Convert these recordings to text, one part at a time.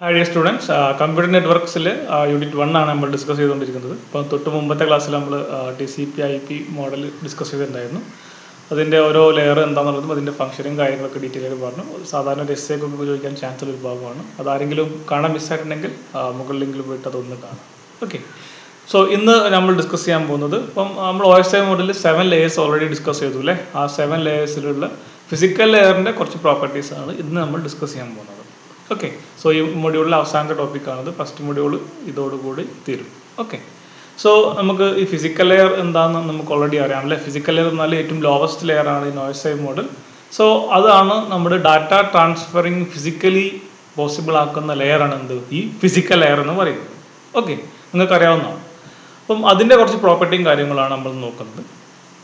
Hi dear students, computer നെറ്റ്വർക്ക്സിൽ unit 1 ആണ് നമ്മൾ ഡിസ്കസ് ചെയ്തുകൊണ്ടിരിക്കുന്നത്. ഇപ്പോൾ തൊട്ട് മുമ്പത്തെ ക്ലാസ്സിൽ നമ്മൾ TCP/IP മോഡൽ ഡിസ്കസ് ചെയ്തിട്ടുണ്ടായിരുന്നു. അതിൻ്റെ ഓരോ ലെയർ എന്താണെന്നുള്ളതും അതിൻ്റെ ഫംഗ്ഷനും കാര്യങ്ങളൊക്കെ ഡീറ്റെയിൽ ആയിട്ട് പറഞ്ഞു. സാധാരണ ഒരു essay ഒക്കെ ചോദിക്കാൻ ചാൻസ് ഉള്ള ഒരു ഭാഗമാണ്. അതാരെങ്കിലും കാണാൻ മിസ്സായിട്ടുണ്ടെങ്കിൽ മുകളിൽ ലിങ്കിൽ പോയിട്ട് അതൊന്ന് കാണാം. ഓക്കെ, സോ ഇന്ന് നമ്മൾ ഡിസ്കസ് ചെയ്യാൻ പോകുന്നത്, ഇപ്പം നമ്മൾ OSI മോഡലിൽ 7 ലെയേഴ്സ് ഓൾറെഡി ഡിസ്കസ് ചെയ്തു അല്ലേ. ആ 7 ലെയേഴ്സിലുള്ള ഫിസിക്കൽ ലെയറിൻ്റെ കുറച്ച് പ്രോപ്പർട്ടീസാണ് ഇന്ന് നമ്മൾ ഡിസ്കസ് ചെയ്യാൻ പോകുന്നത്. ഓക്കെ, സോ ഈ മൊഡ്യൂളിലെ അവസാനത്തെ ടോപ്പിക്കാണത്. ഫസ്റ്റ് മൊഡ്യൂൾ ഇതോടുകൂടി തീരും. ഓക്കെ, സോ നമുക്ക് ഈ ഫിസിക്കൽ ലെയർ എന്താണെന്ന് നമുക്ക് ഓൾറെഡി അറിയാം അല്ലേ. ഫിസിക്കൽ ലെയർ എന്നാൽ ഏറ്റവും ലോവസ്റ്റ് ലെയർ ആണ് ഈ OSI മോഡൽ. സോ അതാണ് നമ്മുടെ ഡാറ്റ ട്രാൻസ്ഫറിങ് ഫിസിക്കലി പോസിബിൾ ആക്കുന്ന ലെയറാണ് എന്ത്, ഈ ഫിസിക്കൽ ലെയർ എന്ന് പറയുന്നത്. ഓക്കെ, നിങ്ങൾക്ക് അറിയാവുന്നതാണ്. അപ്പം അതിൻ്റെ കുറച്ച് പ്രോപ്പർട്ടിയും കാര്യങ്ങളാണ് നമ്മൾ നോക്കുന്നത്.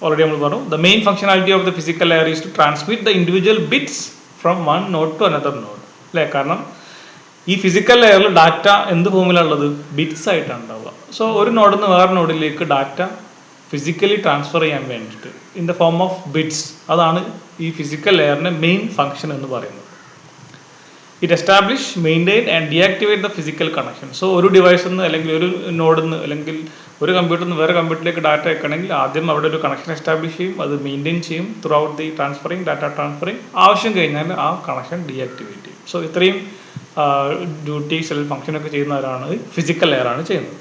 ഓൾറെഡി നമ്മൾ പറഞ്ഞു, the main functionality of the physical layer is to transmit the individual bits from one node to another node അല്ലേ. കാരണം ഈ ഫിസിക്കൽ ലെയറിൽ ഡാറ്റ എന്ത് ഫോമിലുള്ളത്, ബിറ്റ്സ് ആയിട്ടാണ് ഉണ്ടാവുക. സോ ഒരു നോഡിൽ നിന്ന് വേറെ നോഡിലേക്ക് ഡാറ്റ ഫിസിക്കലി ട്രാൻസ്ഫർ ചെയ്യാൻ വേണ്ടിയിട്ട് in the form of bits, അതാണ് ഈ ഫിസിക്കൽ ലെയറിൻ്റെ മെയിൻ ഫംഗ്ഷൻ എന്ന് പറയുന്നത്. It establish, maintain and deactivate the physical connection. So ഒരു ഡിവൈസിൽ നിന്ന് അല്ലെങ്കിൽ ഒരു നോഡിൽ നിന്ന് അല്ലെങ്കിൽ ഒരു കമ്പ്യൂട്ടറിൽ നിന്ന് വേറെ കമ്പ്യൂട്ടറിലേക്ക് ഡാറ്റ അയക്കണമെങ്കിൽ ആദ്യം അവിടെ ഒരു കണക്ഷൻ എസ്റ്റാബ്ലിഷ് ചെയ്യും, അത് മെയിൻറ്റെയിൻ ചെയ്യും through out the transferring, data transferring. ആവശ്യം കഴിഞ്ഞാൽ ആ കണക്ഷൻ ഡീആക്ടിവേറ്റ് ചെയ്യും. സോ ഇത്രയും ഡ്യൂട്ടീസ് അല്ലെങ്കിൽ ഫംഗ്ഷനൊക്കെ ചെയ്യുന്നവരാണ് ഫിസിക്കൽ ലെയറാണ് ചെയ്യുന്നത്.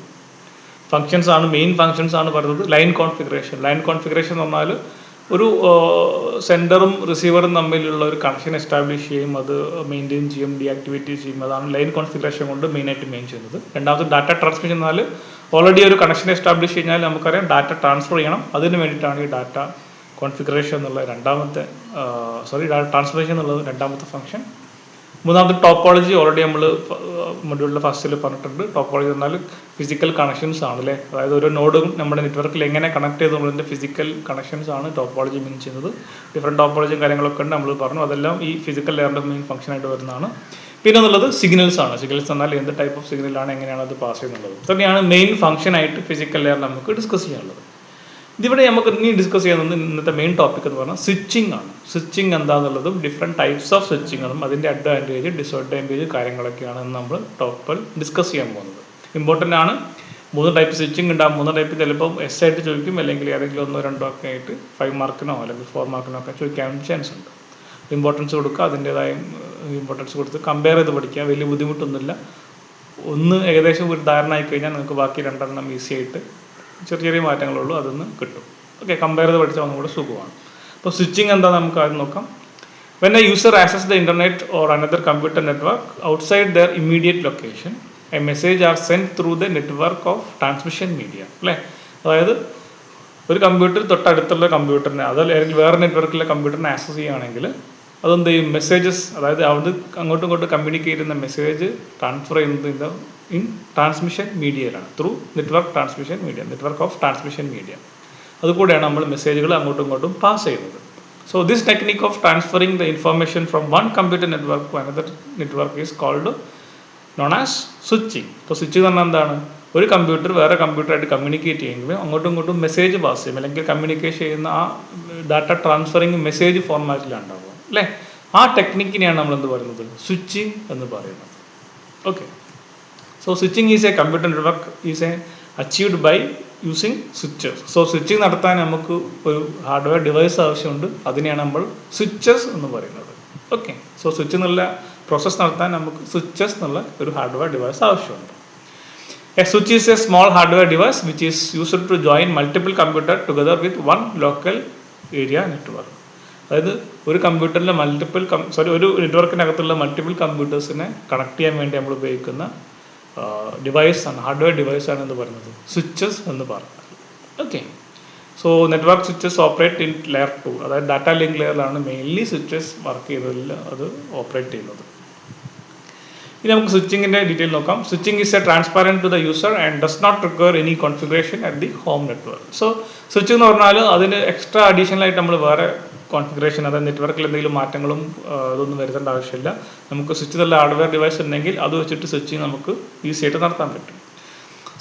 ഫങ്ഷൻസ് ആണ്, മെയിൻ ഫങ്ഷൻസ് ആണ് പറയുന്നത്. Line configuration. ലൈൻ കോൺഫിഗറേഷൻ എന്ന് പറഞ്ഞാൽ ഒരു സെൻഡറും റിസീവറും തമ്മിലുള്ള ഒരു കണക്ഷൻ എസ്റ്റാബ്ലിഷ് ചെയ്യും, അത് മെയിൻറ്റെയിൻ ചെയ്യും, ഡീആക്ടിവേറ്റ് ചെയ്യും. അതാണ് ലൈൻ കോൺഫിഗറേഷൻ കൊണ്ട് മെയിനായിട്ട് ചെയ്യുന്നത്. രണ്ടാമത് ഡാറ്റ ട്രാൻസ്മിഷൻ എന്നാൽ ഓൾറെഡി ഒരു കണക്ഷൻ എസ്റ്റാബ്ലിഷ് കഴിഞ്ഞാൽ നമുക്കറിയാം ഡാറ്റ ട്രാൻസ്ഫർ ചെയ്യണം. അതിന് വേണ്ടിയിട്ടാണ് ഈ ഡാറ്റ കോൺഫിഗറേഷൻ എന്നുള്ള ഡാറ്റ ട്രാൻസ്ഫറേഷൻ എന്നുള്ളത് രണ്ടാമത്തെ ഫംഗ്ഷൻ. മൂന്നാമത്തെ ടോപ്പോളജി. ഓൾറെഡി നമ്മൾ മൊഡ്യൂളിൻ്റെ ഫസ്റ്റിൽ പറഞ്ഞിട്ടുണ്ട്. ടോപ്പോളജി എന്നാൽ ഫിസിക്കൽ കണക്ഷൻസ് ആണ് അല്ലേ. അതായത് ഒരു നോഡും നമ്മുടെ നെറ്റ്വർക്കിൽ എങ്ങനെ കണക്ട് ചെയ്ത് നമ്മളതിൻ്റെ ഫിസിക്കൽ കണക്ഷൻസ് ആണ് ടോപ്പോളജി മീൻ ചെയ്യുന്നത്. ഡിഫറെൻറ്റ് ടോപ്പോളജിയും കാര്യങ്ങളൊക്കെ ഉണ്ട്, നമ്മൾ പറഞ്ഞു. അതെല്ലാം ഈ ഫിസിക്കൽ ലെയറിൻ്റെ മെയിൻ ഫംഗ്ഷനായിട്ട് വരുന്നതാണ്. പിന്നെ എന്നുള്ളത് സിഗ്നൽസ് ആണ്. സിഗ്നൽസ് എന്നാൽ എന്ത് ടൈപ്പ് ഓഫ് സിഗ്നലാണ്, എങ്ങനെയാണ് അത് പാസ് ചെയ്യുന്നുള്ളത്. ഇതൊക്കെയാണ് മെയിൻ ഫംഗ്ഷനായിട്ട് ഫിസിക്കൽ ലെയർ നമുക്ക് ഡിസ്കസ് ചെയ്യാനുള്ളത്. ഇതിവിടെ നമുക്ക് ഇനി ഡിസ്കസ് ചെയ്യുന്നത് ഇന്നത്തെ മെയിൻ ടോപ്പിക് എന്ന് പറഞ്ഞാൽ സ്വിച്ചിങ് ആണ്. സ്വിച്ചിങ് എന്താണെന്നുള്ളതും ഡിഫറെൻറ്റ് ടൈപ്സ് ഓഫ് സ്വിച്ചിങ്ങും അതിൻ്റെ അഡ്വാൻറ്റേജ് ഡിസ്അഡ്വാൻറ്റേജ് കാര്യങ്ങളൊക്കെയാണ് നമ്മൾ ടോപ്പിൽ ഡിസ്കസ് ചെയ്യാൻ പോകുന്നത്. ഇമ്പോർട്ടൻ്റ് ആണ്. 3 ടൈപ്പ് സ്വിച്ചിങ് ഉണ്ടാകും. 3 ടൈപ്പ് ചിലപ്പോൾ എസ് ആയിട്ട് ചോദിക്കും, അല്ലെങ്കിൽ ഏതെങ്കിലും 1-2 ഒക്കെ ആയിട്ട് 5 മാർക്കിനോ അല്ലെങ്കിൽ 4 മാർക്കിനോ ഒക്കെ ചോദിക്കാൻ ചാൻസ് ഉണ്ട്. ഇമ്പോർട്ടൻസ് കൊടുക്കുക, അതിൻ്റേതായ ഇമ്പോർട്ടൻസ് കൊടുത്ത് കമ്പയർ ചെയ്ത് പഠിക്കുക. വലിയ ബുദ്ധിമുട്ടൊന്നുമില്ല. ഒന്ന് ഏകദേശം ഒരു ധാരണ ആയി കഴിഞ്ഞാൽ നിങ്ങൾക്ക് ബാക്കി 2 ഈസി ആയിട്ട് ചെറിയ മാറ്റങ്ങളുള്ളൂ, അതൊന്ന് കിട്ടും. ഓക്കെ, കമ്പയർ ചെയ്ത് പഠിച്ചാൽ ഒന്നും കൂടെ സുഖമാണ്. അപ്പോൾ സ്വിച്ചിങ് എന്താ നമുക്ക് ആദ്യം നോക്കാം. When a user access the internet or another computer network outside their immediate location, a message are send through the network of transmission media അല്ലേ. അതായത് ഒരു കമ്പ്യൂട്ടർ തൊട്ടടുത്തുള്ള കമ്പ്യൂട്ടറിനെ, അതല്ലെങ്കിൽ വേറെ നെറ്റ്വർക്കിലെ കമ്പ്യൂട്ടറിനെ ആക്സസ് ചെയ്യുകയാണെങ്കിൽ അതെന്ത് ചെയ്യും, മെസ്സേജസ്, അതായത് അവിടെ അങ്ങോട്ടും ഇങ്ങോട്ടും കമ്മ്യൂണിക്കേറ്റ് ചെയ്യുന്ന മെസ്സേജ് ട്രാൻസ്ഫർ ചെയ്യുന്നത് ഇൻ ട്രാൻസ്മിഷൻ മീഡിയയിലാണ്, through network transmission media, network of transmission media. അതുകൂടെയാണ് നമ്മൾ മെസ്സേജുകൾ അങ്ങോട്ടും ഇങ്ങോട്ടും പാസ് ചെയ്യുന്നത്. So this technique of transferring the information from one computer network to another network is called known as switching. ഇപ്പോൾ switching എന്ന് പറഞ്ഞാൽ എന്താണ്, ഒരു കമ്പ്യൂട്ടർ വേറെ കമ്പ്യൂട്ടറായിട്ട് കമ്മ്യൂണിക്കേറ്റ് ചെയ്യുമ്പോൾ അങ്ങോട്ടും ഇങ്ങോട്ടും മെസ്സേജ് പാസ് ചെയ്യും, അല്ലെങ്കിൽ കമ്മ്യൂണിക്കേഷൻ ചെയ്യുന്ന ആ ഡാറ്റ ട്രാൻസ്ഫറിങ് മെസ്സേജ് ഫോർമാറ്റിലാണ് ഉണ്ടാവുക അല്ലേ. ആ ടെക്നിക്കിനെയാണ് നമ്മൾ എന്ത് പറയുന്നത്, സ്വിച്ചിങ് എന്ന് പറയുന്നത്. Okay, so switching is a computer network is achieved by using switches. So switching നടത്താൻ നമുക്ക് ഒരു ഹാർഡ്വെയർ ഡിവൈസ് ആവശ്യമുണ്ട്, അതിനെയാണ് നമ്മൾ സ്വിച്ചസ് എന്ന് പറയുന്നത്. ഓക്കെ, സോ സ്വിച്ച് എന്നുള്ള പ്രോസസ്സ് നടത്താൻ നമുക്ക് സ്വിച്ചസ് എന്നുള്ള ഒരു ഹാർഡ്വെയർ ഡിവൈസ് ആവശ്യമുണ്ട്. A switch is a small hardware device which is used to join multiple computer together with one local area network. അതായത് ഒരു കമ്പ്യൂട്ടറിലെ ഒരു നെറ്റ്വർക്കിനകത്തുള്ള മൾട്ടിപ്പിൾ കമ്പ്യൂട്ടേഴ്സിനെ കണക്ട് ചെയ്യാൻ വേണ്ടി നമ്മൾ ഉപയോഗിക്കുന്ന ഡിവൈസാണ്, ഹാർഡ്വെയർ ഡിവൈസാണ് എന്ന് പറയുന്നത് സ്വിച്ചസ് എന്ന് പറയുന്നത്. Okay, so network switches operate in layer 2, അതായത് ഡാറ്റ ലിങ്ക് ലെയറിലാണ് മെയിൻലി സ്വിച്ചസ് വർക്ക് ചെയ്തതിൽ അത് ഓപ്പറേറ്റ് ചെയ്യുന്നത്. ഇനി നമുക്ക് സ്വിച്ചിങ്ങിൻ്റെ ഡീറ്റെയിൽ നോക്കാം. Switching is a transparent to the user and does not require any configuration at the home network. So switch എന്ന് പറഞ്ഞാൽ അതിന് എക്സ്ട്രാ അഡീഷണൽ ആയിട്ട് നമ്മൾ വേറെ കോൺഫിഗറേഷൻ, അതായത് നെറ്റ്വർക്കിൽ എന്തെങ്കിലും മാറ്റങ്ങളും അതൊന്നും വരുത്തേണ്ട ആവശ്യമില്ല. നമുക്ക് സ്വിച്ച് നല്ല ഹാർഡ്വെയർ ഡിവൈസ് ഉണ്ടെങ്കിൽ അത് വെച്ചിട്ട് സ്വിച്ചിങ് നമുക്ക് ഈസി ആയിട്ട് നടത്താൻ പറ്റും.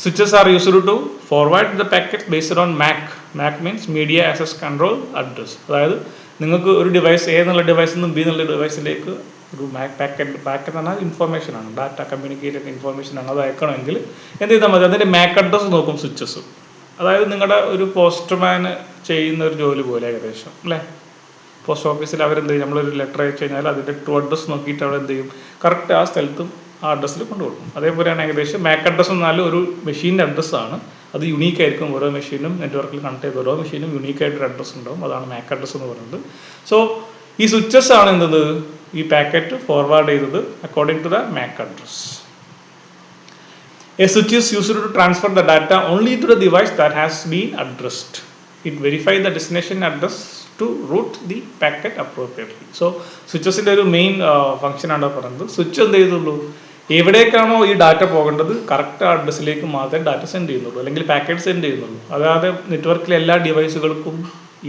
Switches are used to forward the packet based on MAC means media access control address. അതായത് നിങ്ങൾക്ക് ഒരു ഡിവൈസ് എ എന്നുള്ള ഡിവൈസിൽ നിന്നും ബി എന്നുള്ള ഡിവൈസിലേക്ക് ഒരു പാക്കറ്റ് എന്ന് പറഞ്ഞാൽ ഇൻഫോർമേഷനാണ്, ഡാറ്റ കമ്മ്യൂണിക്കേറ്റഡ് ഇൻഫോർമേഷനാണ്. അത് അയക്കണമെങ്കിൽ എന്ത് ചെയ്താൽ മതി, അതിൻ്റെ മാക് അഡ്രസ്സ് നോക്കും സ്വിച്ചസ്. അതായത് നിങ്ങളുടെ ഒരു പോസ്റ്റ്മാൻ ചെയ്യുന്ന ഒരു ജോലി പോലെ ഏകദേശം അല്ലേ. പോസ്റ്റ് ഓഫീസിൽ അവരെന്ത് ചെയ്യും, നമ്മളൊരു ലെറ്റർ അയച്ചു കഴിഞ്ഞാൽ അതിൻ്റെ ട്രൂ അഡ്രസ്സ് നോക്കിയിട്ട് അവിടെ എന്ത് ചെയ്യും, കറക്റ്റ് ആ സ്ഥലത്തും ആ അഡ്രസ്സിൽ കൊണ്ടുകൊടുക്കും. അതേപോലെയാണ് ഏകദേശം മാക് അഡ്രസ്സ് എന്നാൽ ഒരു മെഷീൻ്റെ അഡ്രസ്സാണ്. അത് യുണീക്ക് ആയിരിക്കും. ഓരോ മെഷീനും നെറ്റ്വർക്കിൽ കണക്ട് ചെയ്ത് ഓരോ മെഷീനും യുണീക്ക് ആയിട്ടൊരു അഡ്രസ്സ് ഉണ്ടാവും. അതാണ് മാക് അഡ്രസ്സ് എന്ന് പറയുന്നത്. സോ ഈ സ്വിച്ചസ് ആണ് എന്തത്, ഈ പാക്കറ്റ് ഫോർവേഡ് ചെയ്തത് according to the MAC address. A switch is used to transfer the data only to the device that has been addressed. It verifies the destination address to route the packet appropriately. So സ്വിച്ചസിൻ്റെ ഒരു main function ആണ് പറയുന്നത്. Switch എന്ത് ചെയ്തുള്ളൂ, എവിടേക്കാണോ ഈ data പോകേണ്ടത് correct അഡ്രസ്സിലേക്ക് മാത്രമേ data send ചെയ്യുന്നുള്ളൂ, അല്ലെങ്കിൽ പാക്കറ്റ് സെൻഡ് ചെയ്യുന്നുള്ളൂ. അതായത് നെറ്റ്വർക്കിലെ എല്ലാ ഡിവൈസുകൾക്കും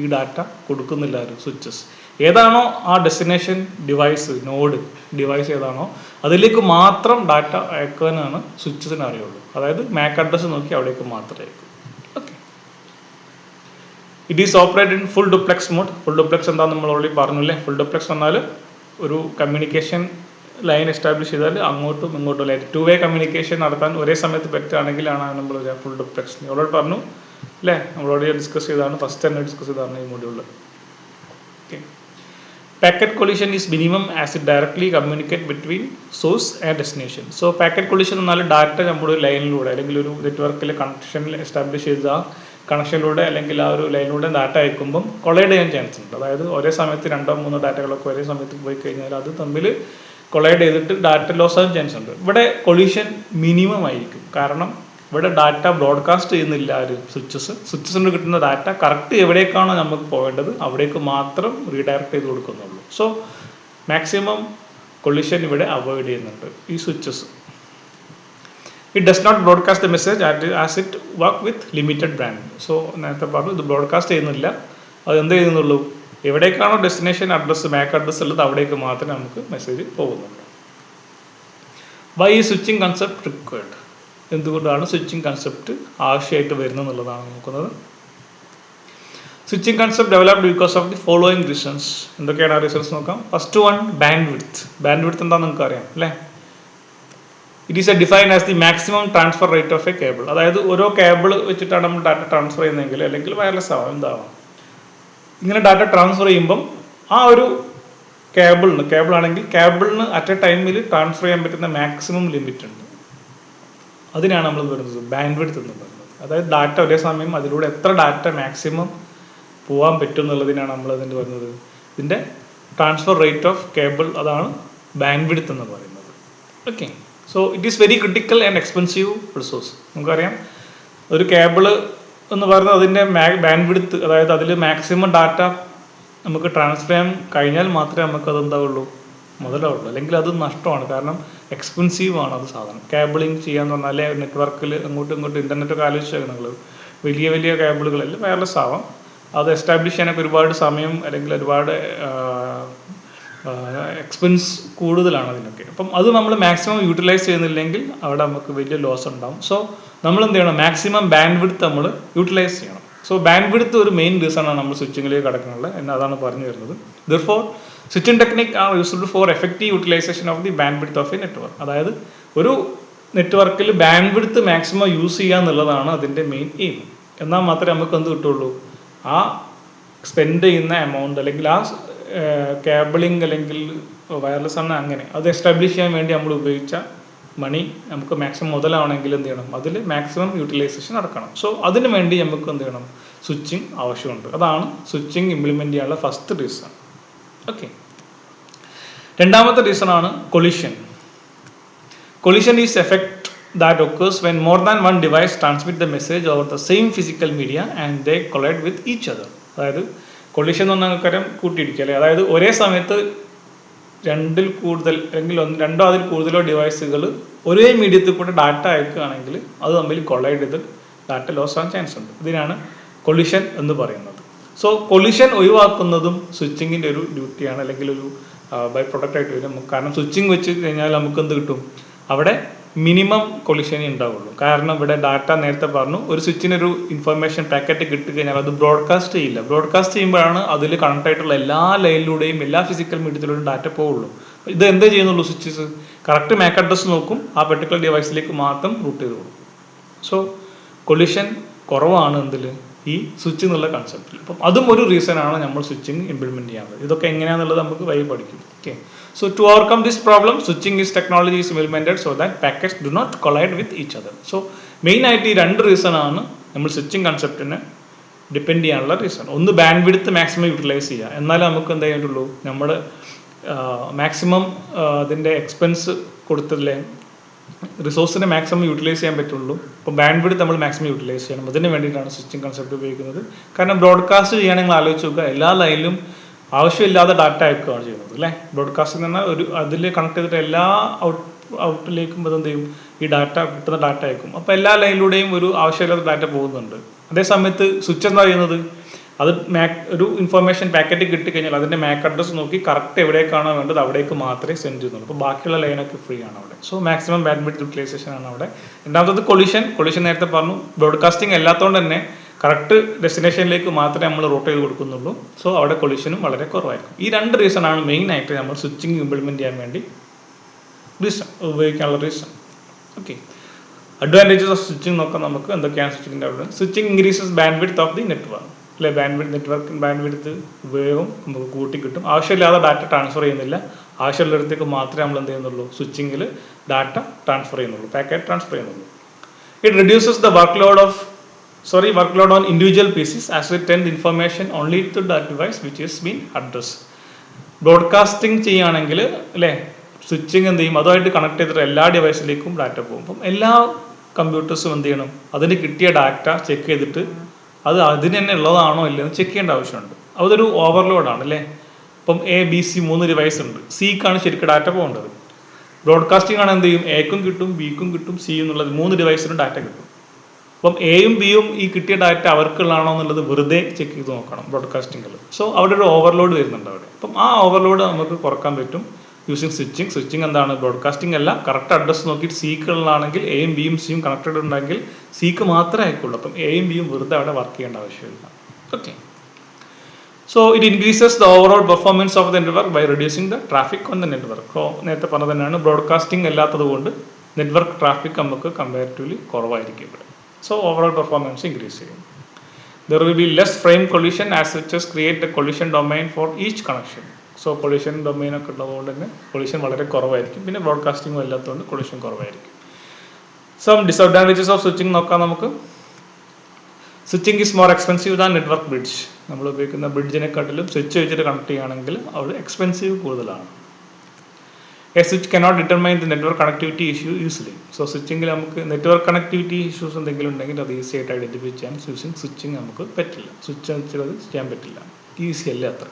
ഈ ഡാറ്റ കൊടുക്കുന്നില്ല ഒരു സ്വിച്ചസ്. ഏതാണോ ആ ഡെസ്റ്റിനേഷൻ ഡിവൈസ്, നോഡ് ഡിവൈസ് ഏതാണോ അതിലേക്ക് മാത്രം ഡാറ്റ അയക്കാനാണ് സ്വിച്ചസിന് അറിയുള്ളൂ. അതായത് മാക് അഡ്രസ്സ് നോക്കി അവിടേക്ക് മാത്രമേ അയക്കൂ. Okay. It is operate in full duplex mode. Full duplex എന്താണെന്ന് നമ്മൾ ഓൾറെഡി പറഞ്ഞില്ലേ. ഫുൾ ഡുപ്ലെക്സ് എന്നാൽ ഒരു കമ്മ്യൂണിക്കേഷൻ ലൈൻ എസ്റ്റാബ്ലിഷ് ചെയ്താൽ അങ്ങോട്ടും ഇങ്ങോട്ടും അല്ലെ 2-way കമ്മ്യൂണിക്കേഷൻ നടത്താൻ ഒരേ സമയത്ത് പറ്റുകയാണെങ്കിലാണ് നമ്മൾ ഫുൾ ഡുപ്ലെക്സ്. ഓൾറെഡി പറഞ്ഞു അല്ലേ, നമ്മളോട് ഡിസ്കസ് ചെയ്താണ്, ഫസ്റ്റ് തന്നെ ഡിസ്കസ് ചെയ്താണ് ഈ മൊഡ്യൂളിൽ. Okay. Packet collision is minimum as it directly communicate between source and destination. So packet collision എന്നാൽ ഡാറ്റ നമ്മുടെ ലൈനിലൂടെ അല്ലെങ്കിൽ ഒരു നെറ്റ്വർക്കിൽ കണക്ഷനിൽ എസ്റ്റാബ്ലിഷ് ചെയ്ത ആ കണക്ഷനിലൂടെ അല്ലെങ്കിൽ ആ ഒരു ലൈനിലൂടെ ഡാറ്റ അയക്കുമ്പം കൊളൈഡ് ചെയ്യാൻ ചാൻസ് ഉണ്ട്. അതായത് ഒരേ സമയത്ത് 2-3 ഡാറ്റകളൊക്കെ ഒരേ സമയത്ത് പോയി കഴിഞ്ഞാൽ അത് തമ്മിൽ കൊളൈഡ് ചെയ്തിട്ട് ഡാറ്റ ലോസ് ആകാൻ ചാൻസ് ഉണ്ട്. ഇവിടെ കൊളീഷൻ മിനിമം ആയിരിക്കും. കാരണം ഇവിടെ ഡാറ്റ ബ്രോഡ്കാസ്റ്റ് ചെയ്യുന്നില്ല. ഒരു സ്വിച്ചസിന് കിട്ടുന്ന ഡാറ്റ കറക്റ്റ് എവിടേക്കാണോ നമുക്ക് പോകേണ്ടത് അവിടേക്ക് മാത്രം റീഡയറക്റ്റ് ചെയ്ത് കൊടുക്കുന്നുള്ളൂ. സോ മാക്സിമം കൊളിഷൻ ഇവിടെ അവോയ്ഡ് ചെയ്യുന്നുണ്ട് ഈ switches. It does not broadcast the message as it work with limited brand. So നേരത്തെ പറഞ്ഞു ഇത് ബ്രോഡ്കാസ്റ്റ് ചെയ്യുന്നില്ല. അത് എന്ത് ചെയ്യുന്നുള്ളൂ, എവിടേക്കാണോ ഡെസ്റ്റിനേഷൻ അഡ്രസ്സ് മാക് അഡ്രസ്സ് ഉള്ളത് അവിടേക്ക് മാത്രമേ നമുക്ക് മെസ്സേജ് പോകുന്നുള്ളൂ. വൈ ഈ സ്വിച്ചിങ് കൺസെപ്റ്റ് റിക്വയർഡ്? എന്തുകൊണ്ടാണ് സ്വിച്ചിങ് കൺസെപ്റ്റ് ആവശ്യമായിട്ട് വരുന്നത് എന്നുള്ളതാണ് നോക്കുന്നത്. Switching concept developed because of the following reasons. എന്തൊക്കെയാണ് ആ റീസൺസ് നോക്കാം. First one, band width. Band width എന്താണെന്ന് നിങ്ങൾക്ക് അറിയാം അല്ലേ. It is A define as the maximum transfer rate of A cable. അതായത് ഓരോ കേബിൾ വെച്ചിട്ടാണ് നമ്മൾ ഡാറ്റ ട്രാൻസ്ഫർ ചെയ്യുന്നതെങ്കിൽ, അല്ലെങ്കിൽ വയർലെസ് ആവാം എന്താവാം, ഇങ്ങനെ ഡാറ്റ ട്രാൻസ്ഫർ ചെയ്യുമ്പം ആ ഒരു കേബിളാണെങ്കിൽ കേബിളിന് അറ്റ് എ ടൈമിൽ ട്രാൻസ്ഫർ ചെയ്യാൻ പറ്റുന്ന മാക്സിമം ലിമിറ്റ് ഉണ്ട്. അതിനാണ് നമ്മൾ പറയുന്നത് ബാൻഡ് വിഡ്ത്ത് എന്ന് പറയുന്നത്. അതായത് ഡാറ്റ ഒരേ സമയം അതിലൂടെ എത്ര ഡാറ്റ മാക്സിമം പോകാൻ പറ്റും എന്നുള്ളതിനാണ് നമ്മൾ അതിൻ്റെ പറയുന്നത്. ഇതിൻ്റെ ട്രാൻസ്ഫർ റേറ്റ് ഓഫ് കേബിൾ, അതാണ് ബാൻഡ് വിഡ്ത്ത് എന്ന് പറയുന്നത്. Okay. So it is very critical and expensive resource. നമുക്കറിയാം ഒരു കേബിള് എന്ന് പറയുന്നത് അതിൻ്റെ ബാൻഡ് വിഡ്ത്ത്, അതായത് അതിൽ മാക്സിമം ഡാറ്റ നമുക്ക് ട്രാൻസ്ഫർ ചെയ്യാൻ കഴിഞ്ഞാൽ മാത്രമേ നമുക്കത് എന്താവുള്ളൂ, മുതലാവുള്ളൂ. അല്ലെങ്കിൽ അത് നഷ്ടമാണ്. കാരണം എക്സ്പെൻസീവ് ആണ് അത് സാധനം. കേബിളിങ് ചെയ്യാന്ന് പറഞ്ഞാൽ നെറ്റ്വർക്കിൽ അങ്ങോട്ടും ഇങ്ങോട്ടും ഇൻ്റർനെറ്റൊക്കെ ആലോചിച്ചാൽ നിങ്ങൾ വലിയ വലിയ കേബിളുകളിൽ വയർലെസ് ആവാം. അത് എസ്റ്റാബ്ലിഷ് ചെയ്യാനൊക്കെ ഒരുപാട് സമയം അല്ലെങ്കിൽ ഒരുപാട് എക്സ്പെൻസ് കൂടുതലാണ് അതിനൊക്കെ. അപ്പം അത് നമ്മൾ മാക്സിമം യൂട്ടിലൈസ് ചെയ്യുന്നില്ലെങ്കിൽ അവിടെ നമുക്ക് വലിയ ലോസ് ഉണ്ടാകും. സോ നമ്മൾ എന്ത് ചെയ്യണം, മാക്സിമം ബാൻഡ് വിഡ്ത്ത് നമ്മൾ യൂട്ടിലൈസ് ചെയ്യണം. സോ ബാൻഡ് വിഡ്ത്ത് ഒരു മെയിൻ റീസണാണ് നമ്മൾ സ്വിച്ചിങ്ങിലേക്ക് കിടക്കുന്നുള്ളത് എന്ന് അതാണ് പറഞ്ഞു വരുന്നത്. Therefore switching technique are used for effective utilisation of the bandwidth of a network. അതായത് ഒരു നെറ്റ്വർക്കിൽ ബാൻഡ് വിഡ്ത്ത് മാക്സിമം യൂസ് ചെയ്യുക എന്നുള്ളതാണ് അതിൻ്റെ മെയിൻ എയിം. എന്നാൽ മാത്രമേ നമുക്ക് എന്ത് കിട്ടുള്ളൂ, ആ സ്പെൻഡ് ചെയ്യുന്ന എമൗണ്ട് അല്ലെങ്കിൽ ആ കേബിളിങ് അല്ലെങ്കിൽ വയർലെസ് ആണ് അങ്ങനെ അത് എസ്റ്റാബ്ലിഷ് ചെയ്യാൻ വേണ്ടി നമ്മൾ ഉപയോഗിച്ച മണി നമുക്ക് മാക്സിമം മുതലാവണമെങ്കിൽ എന്ത് ചെയ്യണം, അതിൽ മാക്സിമം യൂട്ടിലൈസേഷൻ നടക്കണം. സോ അതിന് വേണ്ടി നമുക്ക് എന്ത് ചെയ്യണം, സ്വിച്ചിങ് ആവശ്യമുണ്ട്. അതാണ് സ്വിച്ചിങ് ഇംപ്ലിമെൻറ്റ് ചെയ്യാനുള്ള ഫസ്റ്റ് റീസൺ. ഓക്കെ. രണ്ടാമത്തെ റീസൺ ആണ് collision. Collision is effect that occurs when more than one device transmit the message over the same physical media and they collide with each other. അതായത് collision എന്ന് പറഞ്ഞാൽ നമുക്കറിയാം കൂട്ടിയിടിക്കുക അല്ലേ. അതായത് ഒരേ സമയത്ത് രണ്ടിൽ കൂടുതൽ അല്ലെങ്കിൽ രണ്ടോ അതിൽ കൂടുതലോ ഡിവൈസുകൾ ഒരേ മീഡിയത്തിൽ കൂടെ ഡാറ്റ അയക്കുകയാണെങ്കിൽ അത് തമ്മിൽ കൊളൈഡ് ചെയ്ത് ഡാറ്റ ലോസ് ആവാൻ ചാൻസ് ഉണ്ട്. ഇതിനാണ് കൊളിഷൻ എന്ന് പറയുന്നത്. സോ കൊളിഷൻ ഒഴിവാക്കുന്നതും സ്വിച്ചിങ്ങിൻ്റെ ഒരു ഡ്യൂട്ടിയാണ്, അല്ലെങ്കിൽ ഒരു ബൈ പ്രൊഡക്റ്റ് ആയിട്ട് വരും. കാരണം സ്വിച്ചിങ് വെച്ച് കഴിഞ്ഞാൽ നമുക്ക് എന്ത് കിട്ടും, അവിടെ മിനിമം കൊളിഷനേ ഉണ്ടാവുള്ളൂ. കാരണം ഇവിടെ ഡാറ്റ നേരത്തെ പറഞ്ഞു, ഒരു സ്വിച്ചിനൊരു ഇൻഫർമേഷൻ പാക്കറ്റ് കിട്ടിക്കഴിഞ്ഞാൽ അത് ബ്രോഡ്കാസ്റ്റ് ചെയ്യില്ല. ബ്രോഡ്കാസ്റ്റ് ചെയ്യുമ്പോഴാണ് അതിൽ കണക്ട് ആയിട്ടുള്ള എല്ലാ ലൈനിലൂടെയും എല്ലാ ഫിസിക്കൽ മീഡിയത്തിലൂടെയും ഡാറ്റ പോവുള്ളൂ. ഇത് എന്തേ ചെയ്യുന്നുള്ളൂ സ്വിച്ചസ്? കറക്റ്റ് മാക് അഡ്രസ് നോക്കും, ആ പെർട്ടിക്കുലർ ഡിവൈസിലേക്ക് മാത്രം റൂട്ട് ചെയ്ത് കൊടുക്കും. സോ കൊളിഷൻ കുറവാണ് എന്തിൽ, ഈ സ്വിച്ച് എന്നുള്ള കൺസെപ്റ്റിൽ. അപ്പം അതും ഒരു റീസണാണ് നമ്മൾ സ്വിച്ചിങ് ഇംപ്ലിമെൻറ്റ് ചെയ്യാനുള്ളത്. ഇതൊക്കെ എങ്ങനെയാണെന്നുള്ളത് നമുക്ക് വഴി പഠിക്കും. Okay, so to overcome this problem switching is technology is implemented so that packets do not collide with each other. So മെയിനായിട്ട് ഈ രണ്ട് റീസണാണ് നമ്മൾ സ്വിച്ചിങ് കൺസെപ്റ്റിനെ ഡിപ്പെൻഡ് ചെയ്യാനുള്ള റീസൺ. ഒന്ന് ബാൻഡ് വിഡ്ത്ത് മാക്സിമം യൂട്ടിലൈസ് ചെയ്യുക, എന്നാലേ നമുക്ക് എന്താ ചെയ്യാനുള്ളൂ, നമ്മുടെ മാക്സിമം അതിൻ്റെ എക്സ്പെൻസ് കൊടുത്തില്ലേ റിസോഴ്സിനെ മാക്സിമം യൂട്ടിലൈസ് ചെയ്യാൻ പറ്റുള്ളൂ. ഇപ്പോൾ ബാൻഡ് വിഡ്ത്ത് നമ്മൾ മാക്സിമം യൂട്ടിലൈസ് ചെയ്യണം. അതിന് വേണ്ടിയിട്ടാണ് സ്വിച്ചിങ് കൺസെപ്റ്റ് ഉപയോഗിക്കുന്നത്. കാരണം ബ്രോഡ്കാസ്റ്റ് ചെയ്യുകയാണെങ്കിൽ നിങ്ങൾ ആലോചിച്ച് നോക്കുക, എല്ലാ ലൈനിലും ആവശ്യമില്ലാതെ ഡാറ്റ അയക്കുകയാണ് ചെയ്യുന്നത് അല്ലേ. ബ്രോഡ്കാസ്റ്റിംഗ് എന്ന് പറഞ്ഞാൽ ഒരു അതിൽ കണക്ട് ചെയ്തിട്ട് എല്ലാ ഔട്ടിലേക്കും അതെന്ത് ചെയ്യും, ഈ ഡാറ്റ കിട്ടുന്ന ഡാറ്റ അയക്കും. അപ്പോൾ എല്ലാ ലൈനിലൂടെയും ഒരു ആവശ്യമില്ലാത്ത ഡാറ്റ പോകുന്നുണ്ട്. അതേസമയത്ത് സ്വിച്ച് എന്താ ചെയ്യുന്നത്, അത് ഒരു ഇൻഫർമേഷൻ പാക്കറ്റ് കിട്ടിക്കഴിഞ്ഞാൽ അതിൻ്റെ മാക് അഡ്രസ് നോക്കി കറക്റ്റ് എവിടേക്കാണോ വേണ്ടത് അവിടേക്ക് മാത്രമേ സെൻഡ് ചെയ്യുന്നുള്ളൂ. അപ്പോൾ ബാക്കിയുള്ള ലൈനൊക്കെ ഫ്രീ ആണ് അവിടെ. So maximum bandwidth utilisation ആണ് അവിടെ. രണ്ടാമത്തത് കൊളിഷൻ നേരത്തെ പറഞ്ഞു, ബ്രോഡ്കാസ്റ്റിംഗ് അല്ലാത്തതുകൊണ്ട് തന്നെ കറക്റ്റ് ഡെസ്റ്റിനേഷനിലേക്ക് മാത്രമേ നമ്മൾ റൂട്ട് ചെയ്ത് കൊടുക്കുന്നുള്ളൂ. സോ അവിടെ കൊളിഷനും വളരെ കുറവായിരിക്കും. ഈ രണ്ട് റീസണാണ് മെയിനായിട്ട് നമ്മൾ സ്വിച്ചിങ് ഇംപ്ലിമെൻറ്റ് ചെയ്യാൻ വേണ്ടി ഉപയോഗിക്കാനുള്ള reason. Okay, advantages of switching നോക്കാം നമുക്ക്. എന്തൊക്കെയാണ് സ്വിച്ചിങ്ങിൻ്റെ advantage? Switching increases bandwidth of the network അല്ലെ. ബാൻഡ് വിഡ്ത്ത് ഉപയോഗം നമുക്ക് കൂട്ടി കിട്ടും. ആവശ്യമില്ലാതെ ഡാറ്റ ട്രാൻസ്ഫർ ചെയ്യുന്നില്ല, ആവശ്യമുള്ളിടത്തേക്ക് മാത്രമേ നമ്മൾ എന്ത് ചെയ്യുന്നുള്ളൂ, സ്വിച്ചിങ്ങിൽ ഡാറ്റ ട്രാൻസ്ഫർ ചെയ്യുന്നുള്ളൂ, പാക്കറ്റ് ട്രാൻസ്ഫർ ചെയ്യുന്നുള്ളൂ. It reduces the workload on individual pieces as it send information only to that device which is been address. ബ്രോഡ്കാസ്റ്റിംഗ് ചെയ്യുകയാണെങ്കിൽ അല്ലേ, സ്വിച്ചിങ് എന്ത് ചെയ്യും, അതുമായിട്ട് കണക്ട് ചെയ്തിട്ട് എല്ലാ ഡിവൈസിലേക്കും ഡാറ്റ പോകും. അപ്പം എല്ലാ കമ്പ്യൂട്ടേഴ്സും എന്ത് ചെയ്യണം, അതിന് കിട്ടിയ ഡാറ്റ ചെക്ക് ചെയ്തിട്ട് അത് അതിന് തന്നെ ഉള്ളതാണോ ഇല്ലെന്ന് ചെക്ക് ചെയ്യേണ്ട ആവശ്യമുണ്ട്. അതൊരു ഓവർലോഡാണ് അല്ലേ. ഇപ്പം ABC 3 ഡിവൈസ് ഉണ്ട്, സിക്കാണ് ശരിക്കും ഡാറ്റ പോകേണ്ടത്. ബ്രോഡ്കാസ്റ്റിംഗ് ആണ് എന്ത് ചെയ്യും, എക്കും കിട്ടും ബിക്കും കിട്ടും സി എന്നുള്ളത് 3 ഡിവൈസിനും ഡാറ്റ കിട്ടും. അപ്പം എയും ബിയും ഈ കിട്ടിയ ഡാറ്റ അവർക്കുള്ളതാണോ എന്നുള്ളത് വെറുതെ ചെക്ക് ചെയ്ത് നോക്കണം ബ്രോഡ്കാസ്റ്റിംഗിൽ. സോ അവിടെ ഒരു ഓവർലോഡ് വരുന്നുണ്ട് അവിടെ. അപ്പം ആ ഓവർലോഡ് നമുക്ക് കുറക്കാൻ പറ്റും യൂസിങ് സ്വിച്ചിങ്. സ്വിച്ചിങ് എന്താണ്, ബ്രോഡ്കാസ്റ്റിംഗ് അല്ല, കറക്റ്റ് അഡ്രസ് നോക്കിയിട്ട് സിക്കുള്ളതാണെങ്കിൽ എയും ബിയും സിയും കണക്റ്റഡ് ഉണ്ടെങ്കിൽ സിക്ക് മാത്രമേ അയക്കുള്ളൂ. അപ്പം എയും ബിയും വെറുതെ അവിടെ വർക്ക് ചെയ്യേണ്ട ആവശ്യമില്ല. Okay, so it increases the overall performance of the network by reducing the traffic on the network. So നേരത്തെ പറഞ്ഞത് തന്നെയാണ്, ബ്രോഡ്കാസ്റ്റിംഗ് അല്ലാത്തത് കൊണ്ട് നെറ്റ്വർക്ക് ട്രാഫിക് നമുക്ക് കമ്പാരിറ്റീവ്ലി കുറവായിരിക്കും ഇവിടെ. സോ ഓവറോൾ പെർഫോമൻസ് ഇൻക്രീസ് ചെയ്യും. There will be less frame collision as switches create the collision domain for each connection. So collision domain ഒക്കെ ഉള്ളതുകൊണ്ട് തന്നെ കൊളിഷൻ വളരെ കുറവായിരിക്കും. പിന്നെ ബ്രോഡ്കാസ്റ്റിംഗും അല്ലാത്തതുകൊണ്ട് കൊളിഷൻ കുറവായിരിക്കും. സം ഡിസഡ്വാൻറ്റേജസ് ഓഫ് സ്വിച്ചിങ് നോക്കാം നമുക്ക്. Switching is more expensive than network bridge. നമ്മൾ ഉപയോഗിക്കുന്ന ബ്രിഡ്ജിനെക്കാട്ടിലും സ്വിച്ച് വെച്ചിട്ട് കണക്ട് ചെയ്യുകയാണെങ്കിൽ അവിടെ എക്സ്പെൻസീവ് കൂടുതലാണ്. A switch cannot determine the network connectivity issue easily. So സ്വിച്ചിങ്ങിൽ നമുക്ക് നെറ്റ്വർക്ക് കണക്ടിവിറ്റി ഇഷ്യൂസ് എന്തെങ്കിലും ഉണ്ടെങ്കിൽ അത് ഈസി ആയിട്ട് ഐഡൻറ്റിഫൈ ചെയ്യാൻ സ്വിച്ചിങ് നമുക്ക് പറ്റില്ല. സ്വിച്ച് വെച്ചിട്ട് അത് ചെയ്യാൻ പറ്റില്ല, ഈസി അല്ല അത്ര.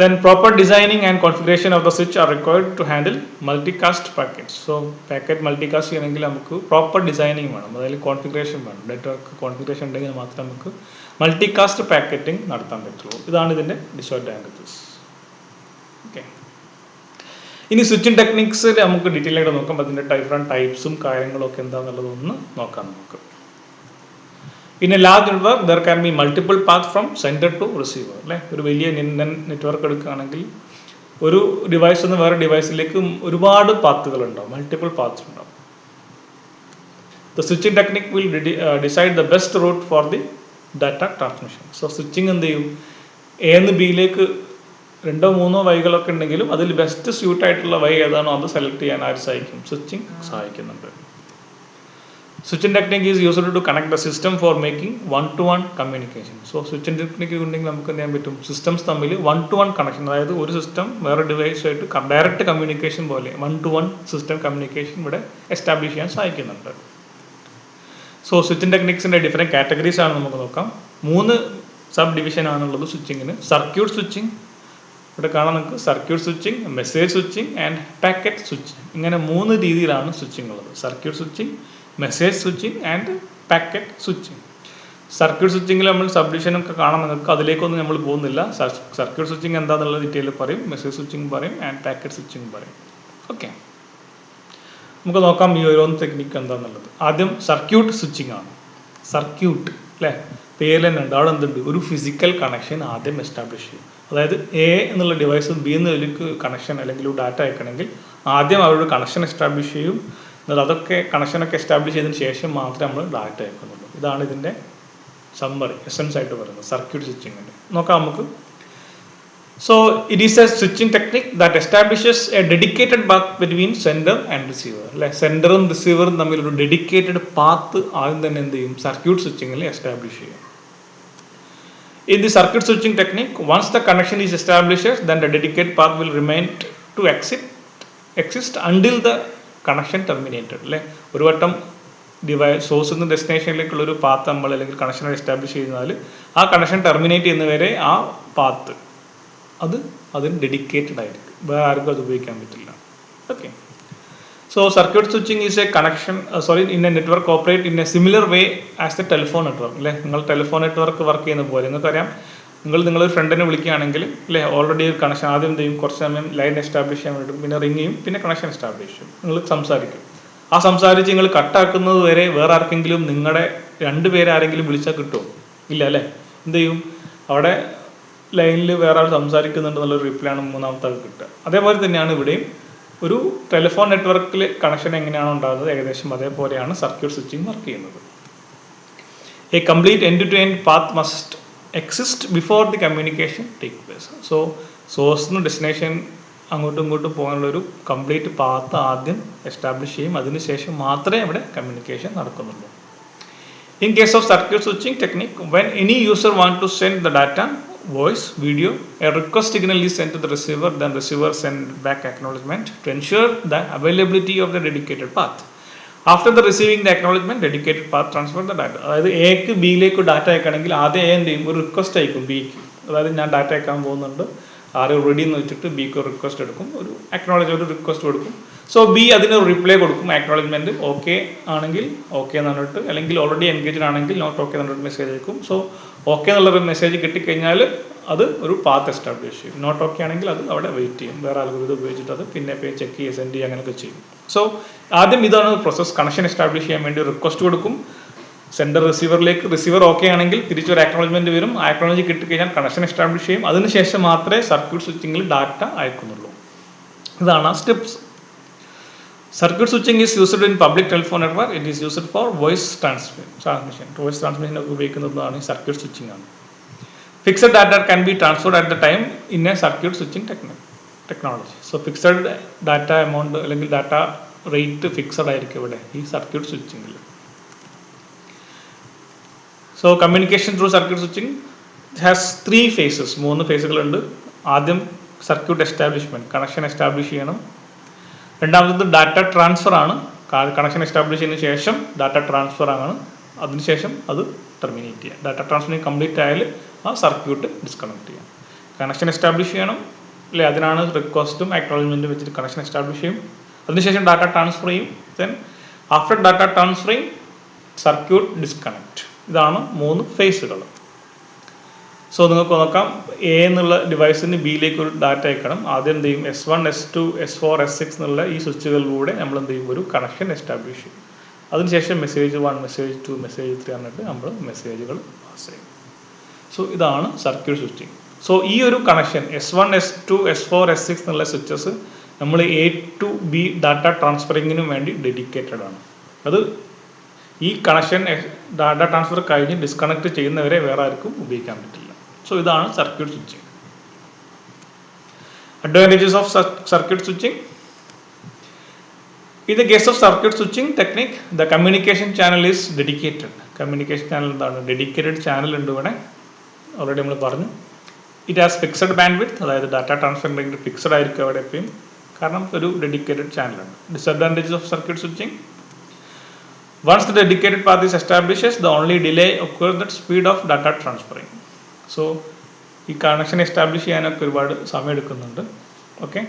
Then proper designing and configuration of the switch are required to handle multicast packets. So packet multicast ചെയ്യണമെങ്കിൽ നമുക്ക് പ്രോപ്പർ ഡിസൈനിങ് വേണം, അതായത് കോൺഫിഗറേഷൻ വേണം. നെറ്റ്വർക്ക് കോൺഫിഗറേഷൻ ഉണ്ടെങ്കിൽ മാത്രമേ നമുക്ക് മൾട്ടികാസ്റ്റ് പാക്കറ്റിംഗ് നടത്താൻ പറ്റുള്ളൂ. ഇതാണ് ഇതിൻ്റെ ഡിസഡ്വാൻറ്റേജസ്. ഓക്കെ, ഇനി സ്വിച്ചിങ് ടെക്നിക്സ് നമുക്ക് ഡീറ്റെയിൽ ആയിട്ട് നോക്കാം. അതിൻ്റെ ഡിഫറെൻറ്റ് ടൈപ്സും കാര്യങ്ങളൊക്കെ എന്താണെന്നുള്ളതൊന്ന് നോക്കാം നമുക്ക്. In a large network, there can be multiple paths from sender to receiver. അല്ലേ, ഒരു വലിയ നെറ്റ്വർക്ക് എടുക്കുകയാണെങ്കിൽ ഒരു ഡിവൈസിൽ നിന്ന് വേറെ ഡിവൈസിലേക്ക് ഒരുപാട് പാത്തുകൾ ഉണ്ടാവും, മൾട്ടിപ്പിൾ പാത്ത്സ് ഉണ്ടാവും. The switching technique will decide the best route for the data transmission. So switching എന്ത് ചെയ്യും, എന്ന് ബിയിലേക്ക് 2-3 വഴികളൊക്കെ ഉണ്ടെങ്കിലും അതിൽ ബെസ്റ്റ് സ്യൂട്ട് ആയിട്ടുള്ള വഴി ഏതാണോ അത് സെലക്ട് ചെയ്യാൻ ആര് സഹായിക്കും, സ്വിച്ചിങ് സഹായിക്കുന്നുണ്ട്. Switching technique is used to connect the system for making one-to-one communication. So switching technique ഉണ്ടെങ്കിൽ നമുക്ക് എന്ത് ചെയ്യാൻ പറ്റും, സിസ്റ്റംസ് തമ്മിൽ 1-to-1 കണക്ഷൻ, അതായത് ഒരു സിസ്റ്റം വേറെ ഡിവൈസുമായിട്ട് ഡയറക്റ്റ് കമ്മ്യൂണിക്കേഷൻ പോലെ 1-to-1 സിസ്റ്റം കമ്മ്യൂണിക്കേഷൻ ഇവിടെ എസ്റ്റാബ്ലിഷ് ചെയ്യാൻ സഹായിക്കുന്നുണ്ട്. സോ സ്വിച്ചിങ് ടെക്നിക്സിൻ്റെ ഡിഫറെൻറ്റ് കാറ്റഗറീസ് ആണ് നമുക്ക് നോക്കാം. 3 സബ് ഡിവിഷൻ ആണുള്ളത് സ്വിച്ചിങ്ങിന്. സർക്യൂട്ട് സ്വിച്ചിങ് ഇവിടെ കാണാൻ നിങ്ങൾക്ക്, circuit switching, message switching and packet switching. ഇങ്ങനെ 3 രീതിയിലാണ് സ്വിച്ചിങ് ഉള്ളത്. Circuit switching, message switching and packet switching. Circuit സ്വിച്ചിങ്ങിൽ നമ്മൾ സബ് ഡിവിഷനൊക്കെ കാണാൻ നിങ്ങൾക്ക്, അതിലേക്കൊന്നും നമ്മൾ പോകുന്നില്ല. സർക്യൂട്ട് സ്വിച്ചിങ് എന്താണെന്നുള്ള ഡീറ്റെയിൽ പറയും, മെസ്സേജ് സ്വിച്ചിങ് പറയും ആൻഡ് പാക്കറ്റ് സ്വിച്ചിങ് പറയും. ഓക്കെ, നമുക്ക് നോക്കാം ഈ ഓരോന്ന് ടെക്നിക്ക് എന്താണെന്നുള്ളത്. ആദ്യം സർക്യൂട്ട് സ്വിച്ചിങ് ആണ്. സർക്യൂട്ട് അല്ലേ, പേരിൽ തന്നെ ഉണ്ട്, അവിടെ എന്തുണ്ട്, ഒരു ഫിസിക്കൽ കണക്ഷൻ ആദ്യം എസ്റ്റാബ്ലിഷ് ചെയ്യും. അതായത് എ എന്നുള്ള ഡിവൈസ് ബി എന്നതിലേക്ക് കണക്ഷൻ അല്ലെങ്കിൽ ഒരു ഡാറ്റ അയക്കണമെങ്കിൽ ആദ്യം അവരുടെ കണക്ഷൻ എസ്റ്റാബ്ലിഷ് ചെയ്യും. എന്നാൽ അതൊക്കെ കണക്ഷനൊക്കെ എസ്റ്റാബ്ലിഷ് ചെയ്തതിന് ശേഷം മാത്രമേ നമ്മൾ ഡാറ്റ അയക്കുന്നുള്ളൂ. ഇതാണ് ഇതിൻ്റെ സമ്മറി, എസൻസ് ആയിട്ട് പറയുന്നത് സർക്യൂട്ട് സ്വിച്ചിങ്ങിൻ്റെ. നോക്കാം നമുക്ക്. So it is a switching technique that establishes a dedicated path between sender and receiver. അല്ലെ, സെൻഡറും റിസീവറും തമ്മിലൊരു ഡെഡിക്കേറ്റഡ് പാത്ത് ആദ്യം തന്നെ എന്ത് ചെയ്യും, സർക്യൂട്ട് സ്വിച്ചിങ്ങിൽ എസ്റ്റാബ്ലിഷ് ചെയ്യും. In the circuit switching technique, once the connection is established, then the dedicated path will remain to exist until the connection terminated. അല്ലെ, ഒരു വട്ടം സോഴ്സിൽ നിന്ന് ഡെസ്റ്റിനേഷനിലേക്കുള്ള ഒരു പാത്ത് നമ്മൾ അല്ലെങ്കിൽ കണക്ഷൻ എസ്റ്റാബ്ലിഷ് ചെയ്യുന്നാൽ ആ കണക്ഷൻ ടെർമിനേറ്റ് ചെയ്യുന്നവരെ ആ പാത്ത് അതിന് ഡെഡിക്കേറ്റഡ് ആയിരിക്കും, വേറെ ആർക്കും അത് ഉപയോഗിക്കാൻ പറ്റില്ല. Okay. So circuit switching is A connection in A network operate in A similar way as the telephone network. അല്ലേ, നിങ്ങൾ ടെലിഫോൺ നെറ്റ്വർക്ക് വർക്ക് ചെയ്യുന്ന പോലെ നിങ്ങൾക്കറിയാം, നിങ്ങളൊരു ഫ്രണ്ടിനെ വിളിക്കുകയാണെങ്കിൽ അല്ലേ, ഓൾറെഡി ഒരു കണക്ഷൻ ആദ്യം എന്ത് ചെയ്യും, കുറച്ച് സമയം ലൈൻ എസ്റ്റാബ്ലിഷ് ചെയ്യാൻ വേണ്ടിയിട്ട് പിന്നെ റിങ് ചെയ്യും, പിന്നെ കണക്ഷൻ എസ്റ്റാബ്ലിഷ് ചെയ്യും, നിങ്ങൾ സംസാരിക്കും. ആ സംസാരിച്ച് നിങ്ങൾ കട്ടാക്കുന്നത് വരെ വേറെ ആർക്കെങ്കിലും നിങ്ങളുടെ രണ്ടുപേരെ ആരെങ്കിലും വിളിച്ചാൽ കിട്ടുമോ? ഇല്ല അല്ലേ. എന്ത് ചെയ്യും, അവിടെ ലൈനിൽ വേറെ ആൾ സംസാരിക്കുന്നുണ്ട് എന്നുള്ളൊരു റിപ്ലൈ ആണ് മൂന്നാമത്തെ ആൾ കിട്ടുക. അതേപോലെ തന്നെയാണ് ഇവിടെയും ഒരു ടെലിഫോൺ നെറ്റ്വർക്കിൽ കണക്ഷൻ എങ്ങനെയാണോ ഉണ്ടാകുന്നത് ഏകദേശം അതേപോലെയാണ് സർക്യൂട്ട് സ്വിച്ചിങ് വർക്ക് ചെയ്യുന്നത്. A complete end to end path must exist before the communication take place. So സോഴ്സിനും ഡെസ്റ്റിനേഷൻ അങ്ങോട്ടും ഇങ്ങോട്ടും പോകാനുള്ളൊരു കംപ്ലീറ്റ് പാത്ത് ആദ്യം എസ്റ്റാബ്ലിഷ് ചെയ്യും, അതിനുശേഷം മാത്രമേ ഇവിടെ കമ്മ്യൂണിക്കേഷൻ നടക്കുന്നുള്ളൂ. In case of circuit switching technique, when any user want to send the data, voice, video, a request signal is sent to the receiver, then receiver send back acknowledgement to ensure the availability of the dedicated path. After the receiving the acknowledgement, dedicated path transfer the data. അതായത് എക്ക് ബിയിലേക്ക് data അയക്കണമെങ്കിൽ ആദ്യം A എന്ത് ചെയ്യും, ഒരു request അയക്കും ബിക്ക്. അതായത് ഞാൻ ഡാറ്റ അയക്കാൻ പോകുന്നുണ്ട്, ആര് റെഡി എന്ന് വെച്ചിട്ട് ബിക്ക് ഒരു റിക്വസ്റ്റ് എടുക്കും, ഒരു റിക്വസ്റ്റ് കൊടുക്കും. സോ ബി അതിന് റിപ്ലൈ കൊടുക്കും, ആക്നോളജ്മെൻറ്റ് ഓക്കെ ആണെങ്കിൽ ഓക്കെ എന്ന് പറഞ്ഞിട്ട്, അല്ലെങ്കിൽ ഓൾറെഡി എൻഗേജ്ഡ് ആണെങ്കിൽ നോട്ട് ഓക്കെ എന്ന് പറഞ്ഞിട്ട് മെസ്സേജ് അയക്കും. സോ ഓക്കെ എന്നുള്ളൊരു മെസ്സേജ് കിട്ടിക്കഴിഞ്ഞാൽ അത് ഒരു പാത്ത് എസ്റ്റാബ്ലിഷ് ചെയ്യും. നോട്ട് ഓക്കെ ആണെങ്കിൽ അത് അവിടെ വെയിറ്റ് ചെയ്യും, വേറെ ആൾക്ക് ഇത് ഉപയോഗിച്ചിട്ട് അത് പിന്നെ ചെക്ക് ചെയ്യുക, സെൻഡ് ചെയ്യുക, അങ്ങനെയൊക്കെ ചെയ്യും. സോ ആദ്യം ഇതാണ് പ്രോസസ്. കണക്ഷൻ എസ്റ്റാബ്ലിഷ് ചെയ്യാൻ വേണ്ടി റിക്വസ്റ്റ് കൊടുക്കും സെൻഡർ റിസീവറിലേക്ക്. റിസീവർ ഓക്കെ ആണെങ്കിൽ തിരിച്ചൊരു ആക്നോളജ്മെൻറ്റ് വരും, ആക്നോളജി കിട്ടിക്കഴിഞ്ഞാൽ കണക്ഷൻ എസ്റ്റാബ്ലിഷ് ചെയ്യും. അതിനുശേഷം മാത്രമേ സർക്യൂട്ട് സ്വിച്ചിങ്ങിൽ ഡാറ്റ അയക്കുന്നുള്ളൂ. ഇതാണ് steps. Circuit switching is used in public telephone network. It is used for voice transmission. Voice transmission ഒക്കെ ഉപയോഗിക്കുന്നതാണ് സർക്യൂട്ട് സ്വിച്ചിങ് ആണ്. Fixed data can be transferred at the time in a circuit switching technology. So fixed data amount അല്ലെങ്കിൽ data rate fixed ആയിരിക്കും ഇവിടെ ഈ circuit സ്വിച്ചിങ്ങിൽ. So communication through circuit switching has 3 phases. 3 ഫേസുകളുണ്ട്. ആദ്യം സർക്യൂട്ട് എസ്റ്റാബ്ലിഷ്മെന്റ്, കണക്ഷൻ എസ്റ്റാബ്ലിഷ് ചെയ്യണം. രണ്ടാമത്തത് data transfer ആണ്, കണക്ഷൻ എസ്റ്റാബ്ലിഷ് ചെയ്തതിന് ശേഷം ഡാറ്റ ട്രാൻസ്ഫർ ആണ്, അതിനുശേഷം അത് ടെർമിനേറ്റ് ചെയ്യാം. ഡാറ്റ ട്രാൻസ്ഫറിങ് കംപ്ലീറ്റ് ആയാൽ ആ സർക്യൂട്ട് ഡിസ്കണക്ട് ചെയ്യാം. കണക്ഷൻ എസ്റ്റാബ്ലിഷ് ചെയ്യണം അല്ലേ, അതിനാണ് റിക്വസ്റ്റും ആക്നോളജ്മെൻറ്റും വെച്ചിട്ട് കണക്ഷൻ എസ്റ്റാബ്ലിഷ് ചെയ്യും. അതിനുശേഷം ഡാറ്റ ട്രാൻസ്ഫർ ചെയ്യും. Then after data transferring circuit disconnect. ഇതാണ് 3 ഫേസുകൾ. സോ നിങ്ങൾക്ക് നോക്കാം, എ എന്നുള്ള ഡിവൈസിന് ബിയിലേക്ക് ഒരു ഡാറ്റ അയക്കണം. ആദ്യം എന്ത് ചെയ്യും, S1, S2, S4, S6 എന്നുള്ള ഈ സ്വിച്ചുകളിലൂടെ നമ്മൾ എന്ത് ചെയ്യും, ഒരു കണക്ഷൻ എസ്റ്റാബ്ലിഷ് ചെയ്യും. അതിനുശേഷം മെസ്സേജ് 1, മെസ്സേജ് 2, മെസ്സേജ് 3 എന്നിട്ട് നമ്മൾ മെസ്സേജുകൾ പാസ് ചെയ്യും. സോ ഇതാണ് സർക്യൂട്ട് സ്വിച്ചിങ്. സോ ഈ ഒരു connection S1, S2, S4, S6 എന്നുള്ള സ്വിച്ചസ് നമ്മൾ A to B ഡാറ്റ ട്രാൻസ്ഫറിങ്ങിനും വേണ്ടി ഡെഡിക്കേറ്റഡ് ആണ്. അത് ഈ കണക്ഷൻ ഡാറ്റ ട്രാൻസ്ഫർ കഴിഞ്ഞ് ഡിസ്കണക്ട് ചെയ്യുന്നവരെ വേറെ ആർക്കും ഉപയോഗിക്കാൻ പറ്റില്ല. So ഇതാണ് circuit switching. Advantages of circuit switching. In the case of circuit switching technique, the communication channel is dedicated. Communication channel എന്താണ്, ഡെഡിക്കേറ്റഡ് ചാനൽ ഉണ്ട് ഇവിടെ, ഓൾറെഡി നമ്മൾ പറഞ്ഞു. It has fixed band width, അതായത് ഡാറ്റ ട്രാൻസ്ഫർ ഉണ്ടെങ്കിൽ fixed ആയിരിക്കും അവിടെ എപ്പോഴും, കാരണം ഒരു ഡെഡിക്കേറ്റഡ് ചാനലുണ്ട്. Disadvantages of circuit switching. Once the dedicated path is established, the only delay occurs at speed of data transferring. So ഈ കണക്ഷൻ എസ്റ്റാബ്ലിഷ് ചെയ്യാനൊക്കെ ഒരുപാട് സമയം എടുക്കുന്നുണ്ട്. Okay,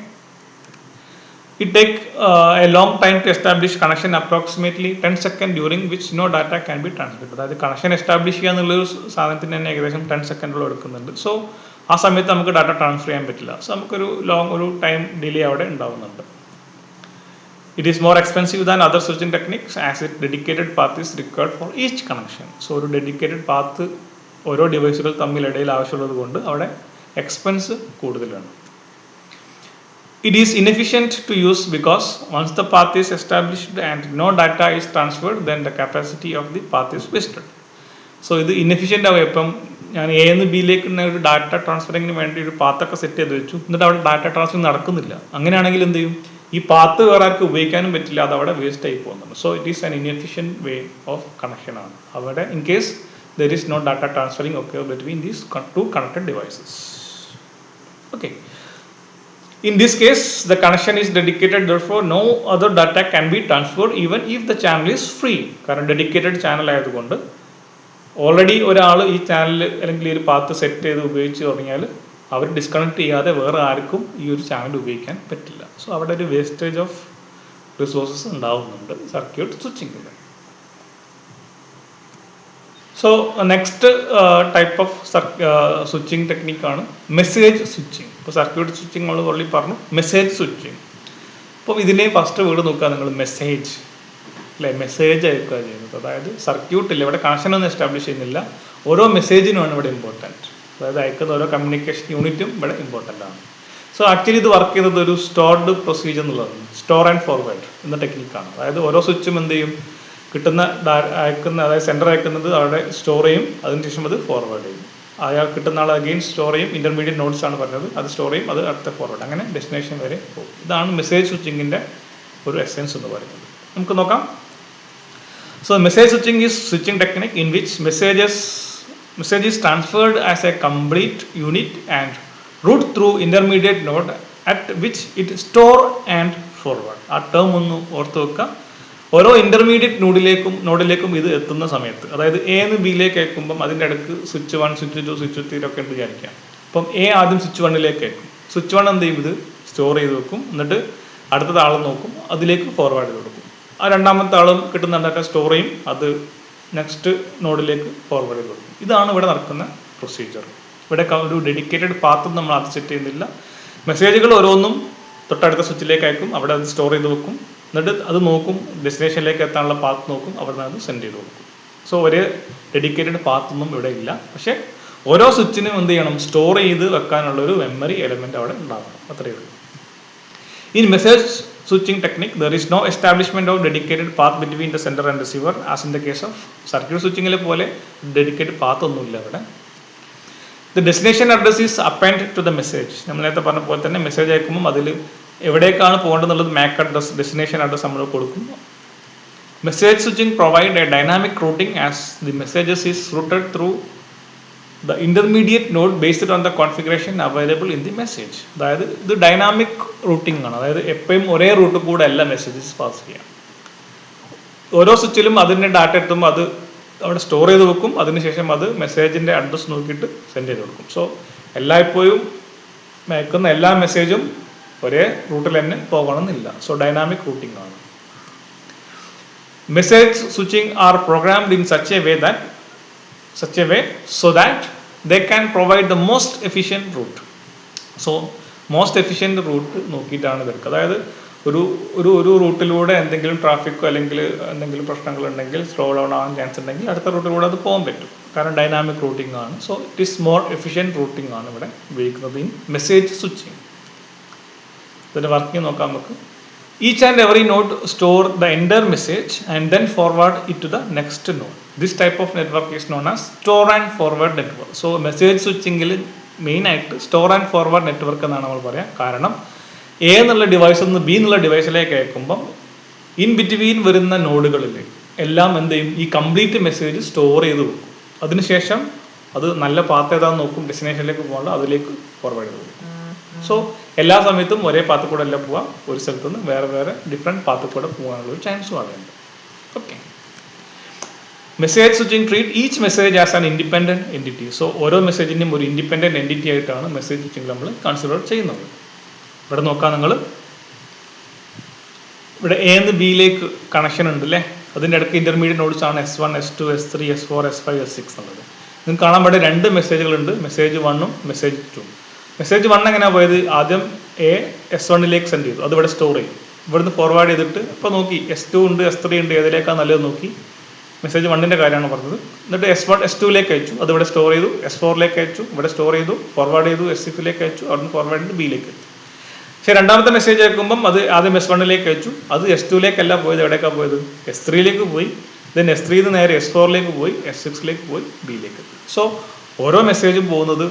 it take a long time to establish connection, approximately 10 seconds during which no data can be transmitted. അതായത് connection establish ചെയ്യുക എന്നുള്ളൊരു സാധനത്തിന് തന്നെ ഏകദേശം 10 seconds എടുക്കുന്നുണ്ട്. സോ ആ സമയത്ത് നമുക്ക് ഡാറ്റ ട്രാൻസ്ഫർ ചെയ്യാൻ പറ്റില്ല. സോ നമുക്കൊരു ഒരു ടൈം ഡിലേ അവിടെ ഉണ്ടാവുന്നുണ്ട്. It is more expensive than other switching techniques as its dedicated path is required for each connection. So ഒരു dedicated path ഓരോ ഡിവൈസുകൾ തമ്മിലിടയിൽ ആവശ്യമുള്ളത് കൊണ്ട് അവിടെ എക്സ്പെൻസ് കൂടുതലാണ്. It is inefficient to use because once the path is established and no data is transferred, then the capacity of the path is wasted. So ഇത് inefficient ആവും. ഇപ്പം ഞാൻ എ നിന്ന് ബിയിലേക്ക് ഒരു ഡാറ്റ ട്രാൻസ്ഫറിങ്ങിന് വേണ്ടി ഒരു പാത്തൊക്കെ സെറ്റ് ചെയ്ത് വെച്ചു, എന്നിട്ട് അവിടെ ഡാറ്റ ട്രാൻസ്ഫർ നടക്കുന്നില്ല. അങ്ങനെയാണെങ്കിൽ എന്ത് ചെയ്യും? ഈ പാത്ത് വേറെ ആർക്ക് ഉപയോഗിക്കാനും പറ്റില്ല, അത് അവിടെ വേസ്റ്റ് ആയി പോകുന്നുണ്ട്. So it is an inefficient way of connection ആണ് അവിടെ. In case there is no data transferring ഒക്കെ between these two connected devices. Okay. In this case, the connection is dedicated, therefore no other data can be transferred even if the channel is free. കാരണം dedicated channel ആയതുകൊണ്ട് already ഒരാൾ ഈ channel അല്ലെങ്കിൽ ഈ ഒരു path set ചെയ്ത് ഉപയോഗിച്ച് തുടങ്ങിയാൽ അവർ ഡിസ്കണക്ട് ചെയ്യാതെ വേറെ ആർക്കും ഈ ഒരു ചാനൽ ഉപയോഗിക്കാൻ പറ്റില്ല. സോ അവിടെ ഒരു വേസ്റ്റേജ് ഓഫ് റിസോഴ്സസ് ഉണ്ടാവുന്നുണ്ട് സർക്യൂട്ട് സ്വിച്ചിങ്ങിൽ. So next type of switching ടെക്നിക്കാണ് മെസ്സേജ് സ്വിച്ചിങ്. ഇപ്പോൾ സർക്യൂട്ട് സ്വിച്ചിങ് നമ്മൾ ഓൾറെഡി പറഞ്ഞു, മെസ്സേജ് സ്വിച്ചിങ്. അപ്പോൾ ഇതിനെ ഫസ്റ്റ് വേർഡ് നോക്കുക നിങ്ങൾ, മെസ്സേജ് അല്ലേ, മെസ്സേജ് അയക്കുക ചെയ്യുന്നത്. അതായത് സർക്യൂട്ടിൽ ഇവിടെ കണക്ഷനൊന്നും എസ്റ്റാബ്ലിഷ് ചെയ്യുന്നില്ല, ഓരോ മെസ്സേജിനുമാണ് ഇവിടെ ഇമ്പോർട്ടൻറ്റ്. അതായത് അയക്കുന്ന ഓരോ കമ്മ്യൂണിക്കേഷൻ യൂണിറ്റും ഇവിടെ ഇമ്പോർട്ടൻ്റ് ആണ്. സോ ആക്ച്വലി ഇത് വർക്ക് ചെയ്യുന്നത് ഒരു സ്റ്റോർഡ് പ്രൊസീജിയർ എന്നുള്ളതാണ്, സ്റ്റോർ ആൻഡ് ഫോർവേഡ് എന്ന ടെക്നിക്കാണ്. അതായത് ഓരോ സ്വിച്ചും എന്ത് ചെയ്യും, കിട്ടുന്ന അയക്കുന്ന, അതായത് സെൻറ്റർ അയക്കുന്നത് അവിടെ സ്റ്റോർ ചെയ്യും, അതിനുശേഷം അത് ഫോർവേഡ് ചെയ്യും. അയാൾ കിട്ടുന്ന ആൾ അഗെയിൻ സ്റ്റോർ ചെയ്യും, ഇൻ്റർമീഡിയറ്റ് നോട്ട്സ് ആണ് പറഞ്ഞത്, അത് സ്റ്റോർ ചെയ്യും, അത് അടുത്ത ഫോർവേഡ്, അങ്ങനെ ഡെസ്റ്റിനേഷൻ വരെ പോകും. ഇതാണ് മെസ്സേജ് സ്വിച്ചിങ്ങിൻ്റെ ഒരു എസെൻസ് എന്ന് പറയുന്നത്. നമുക്ക് നോക്കാം. So message switching is switching technique in which message is transferred as a complete unit and route through intermediate node at which it store and forward. ആ ടേം ഒന്ന് ഓർത്ത് വെക്കുക. ഓരോ ഇൻ്റർമീഡിയറ്റ് നോഡിലേക്കും ഇത് എത്തുന്ന സമയത്ത്, അതായത് എ നിന്ന് ബിയിലേക്ക് അയക്കുമ്പം അതിൻ്റെ അടുക്ക് സ്വിച്ച് 1, സ്വിച്ച് 2, സ്വിച്ച് 3 ഒക്കെ ഉണ്ട് വിചാരിക്കാം. അപ്പം എ ആദ്യം സ്വിച്ച് 1ലേക്ക് അയക്കും. സ്വിച്ച് 1 എന്ത് ചെയ്യും, ഇത് സ്റ്റോർ ചെയ്ത് വെക്കും, എന്നിട്ട് അടുത്ത ആളും നോക്കും, അതിലേക്ക് ഫോർവേഡ് ചെയ്ത് കൊടുക്കും. ആ രണ്ടാമത്തെ ആളും കിട്ടുന്ന ഡാറ്റ സ്റ്റോർ ചെയ്യും, അത് നെക്സ്റ്റ് നോഡിലേക്ക് ഫോർവേഡ് ചെയ്ത് കൊടുക്കും. ഇതാണ് ഇവിടെ നടക്കുന്ന പ്രൊസീജിയർ. ഇവിടെ ഒരു ഡെഡിക്കേറ്റഡ് പാത്തും നമ്മൾ അത് സെറ്റ് ചെയ്യുന്നില്ല. മെസ്സേജുകൾ ഓരോന്നും തൊട്ടടുത്ത സ്വിച്ചിലേക്ക് അയക്കും, അവിടെ അത് സ്റ്റോർ ചെയ്ത് വെക്കും, എന്നിട്ട് അത് നോക്കും, ഡെസ്റ്റിനേഷനിലേക്ക് എത്താനുള്ള പാത്ത് നോക്കും, അവിടെ നിന്ന് അത് സെൻഡ് ചെയ്ത് കൊടുക്കും. സോ ഒരു ഡെഡിക്കേറ്റഡ് പാത്തൊന്നും ഇവിടെ ഇല്ല. പക്ഷേ ഓരോ സ്വിച്ചിനും എന്ത് ചെയ്യണം, സ്റ്റോർ ചെയ്ത് വെക്കാനുള്ള ഒരു മെമ്മറി എലമെൻ്റ് അവിടെ ഉണ്ടാവണം, അത്രയേ ഉള്ളൂ. In message switching technique there is no establishment of dedicated path between the sender and receiver as in the case of circuit സ്വിച്ചിങ്ങിലെ പോലെ ഡെഡിക്കേറ്റഡ് പാത്ത് ഒന്നുമില്ല അവിടെ. The destination address is append to the message. നമ്മൾ നേരത്തെ പറഞ്ഞ പോലെ തന്നെ message അയക്കുമ്പം അതിൽ എവിടേക്കാണ് പോകേണ്ടതെന്നുള്ളത് മാക് അഡ്രസ്, ഡെസ്റ്റിനേഷൻ അഡ്രസ് നമ്മൾ കൊടുക്കും. Message switching provide a dynamic routing as the messages is routed through the intermediate node based on the configuration available in the message. അതായത് ഇത് ഡൈനാമിക് റൂട്ടിംഗ് ആണ്. അതായത് എപ്പോഴും ഒരേ റൂട്ട് കൂടെ അല്ല മെസ്സേജസ് പാസ് ചെയ്യാം. ഓരോ സ്വിച്ചിലും അതിൻ്റെ ഡാറ്റ എത്തുമ്പോൾ അത് അവിടെ സ്റ്റോർ ചെയ്ത് വെക്കും, അതിനുശേഷം അത് മെസ്സേജിൻ്റെ അഡ്രസ്സ് നോക്കിയിട്ട് സെൻഡ് ചെയ്ത് കൊടുക്കും. സോ എല്ലായ്പ്പോഴും അയക്കുന്ന എല്ലാ മെസ്സേജും ഒരേ റൂട്ടിൽ തന്നെ പോകണമെന്നില്ല. സോ ഡൈനാമിക് റൂട്ടിംഗ് ആണ്. Message switching are programmed in such a way so that they can provide the most efficient route. So most efficient route നോക്കിയിട്ടാണ് ഇതെടുക്കുക. അതായത് ഒരു റൂട്ടിലൂടെ എന്തെങ്കിലും ട്രാഫിക്കോ അല്ലെങ്കിൽ എന്തെങ്കിലും പ്രശ്നങ്ങളുണ്ടെങ്കിൽ സ്ലോ ഡൗൺ ആവാൻ ചാൻസ് ഉണ്ടെങ്കിൽ അടുത്ത റൂട്ടിലൂടെ അത് പോകാൻ പറ്റും. കാരണം ഡൈനാമിക് റൂട്ടിംഗ് ആണ്. So it is more efficient routing ആണ് ഇവിടെ ഉപയോഗിക്കുന്നത് ഇൻ മെസ്സേജ് സ്വിച്ചിങ്. ഇതിൻ്റെ വർക്കിംഗ് നോക്കാം നമുക്ക്. Each and every node store the entire message and then forward it to the next node. This type of network is known as store and forward network. So message switching main ആയിട്ട് store and forward network എന്നാണ് നമ്മൾ പറയാം. കാരണം A എന്നുള്ള ഡിവൈസിൽ നിന്ന് B എന്നുള്ള ഡിവൈസിലേക്ക് അയക്കുമ്പം in between വരുന്ന നോഡുകളിൽ എല്ലാം എന്ത് ചെയ്യും, ഈ കംപ്ലീറ്റ് മെസ്സേജ് സ്റ്റോർ ചെയ്ത് വെക്കും. അതിനുശേഷം അത് നല്ല പാത്ത് ഏതാണെന്ന് നോക്കും, ഡെസ്റ്റിനേഷനിലേക്ക് പോകാനുള്ള അതിലേക്ക് ഫോർവേഡ് ചെയ്ത് കൊടുക്കും. സോ എല്ലാ സമയത്തും ഒരേ പാത്ത് കൂടെ അല്ല പോവാം, ഒരു സ്ഥലത്ത് നിന്ന് വേറെ ഡിഫറെൻറ്റ് പാത്ത് കൂടെ പോകാനുള്ള ഒരു ചാൻസും അവിടെയുണ്ട്. Okay. Message switching treat each message as an independent entity. So ഓരോ മെസ്സേജിൻ്റെയും ഒരു ഇൻഡിപെൻഡൻറ്റ് എൻറ്റിറ്റി ആയിട്ടാണ് മെസ്സേജ് സ്വിച്ചിങ് നമ്മൾ കൺസിഡർ ചെയ്യുന്നത്. ഇവിടെ നോക്കാം നിങ്ങൾ, ഇവിടെ എ എന്ന് ബിയിലേക്ക് കണക്ഷൻ ഉണ്ട് അല്ലേ, അതിൻ്റെ ഇടയ്ക്ക് ഇൻ്റർമീഡിയറ്റ് നോഡ്സ് ആണ് S1, S2, S3, S4, S5, S6 എന്നുള്ളത്. നിങ്ങൾക്ക് കാണാൻ ഇവിടെ 2 മെസ്സേജുകളുണ്ട്, മെസ്സേജ് 1ഉം മെസ്സേജ് 2. മെസ്സേജ് 1 എങ്ങനെയാണ് പോയത്, ആദ്യം എ S1ലേക്ക് സെൻഡ് ചെയ്തു, അതിവിടെ സ്റ്റോർ ചെയ്യും. ഇവിടുന്ന് ഫോർവേഡ് ചെയ്തിട്ട് ഇപ്പോൾ നോക്കി S2 ഉണ്ട്, S3 ഉണ്ട്, ഏതിലേക്കാണ് നല്ലത് നോക്കി മെസ്സേജ് 1ൻ്റെ കാര്യമാണ് പറഞ്ഞത്. എന്നിട്ട് S1 S2ലേക്ക് അയച്ചു, അത് ഇവിടെ സ്റ്റോർ ചെയ്തു. S4ലേക്ക് അയച്ചു, ഇവിടെ സ്റ്റോർ ചെയ്തു. ഫോർവേഡ് ചെയ്തു, S6ലേക്ക് അയച്ചു, അവിടുന്ന് ഫോർവേഡ് ചെയ്ത് ബിയിലേക്ക് അയച്ചു. പക്ഷേ രണ്ടാമത്തെ മെസ്സേജ് അയക്കുമ്പം അത് ആദ്യം S1ലേക്ക് അയച്ചു, അത് S2ലേക്കല്ല പോയത്, എവിടേക്കാണ് പോയത്? S3ലേക്ക് പോയി. ദെൻ S3 നേരെ S4ലേക്ക് പോയി, S6ലേക്ക് പോയി, ബിയിലേക്ക് എത്തി. സോ ഓരോ മെസ്സേജും പോകുന്നത്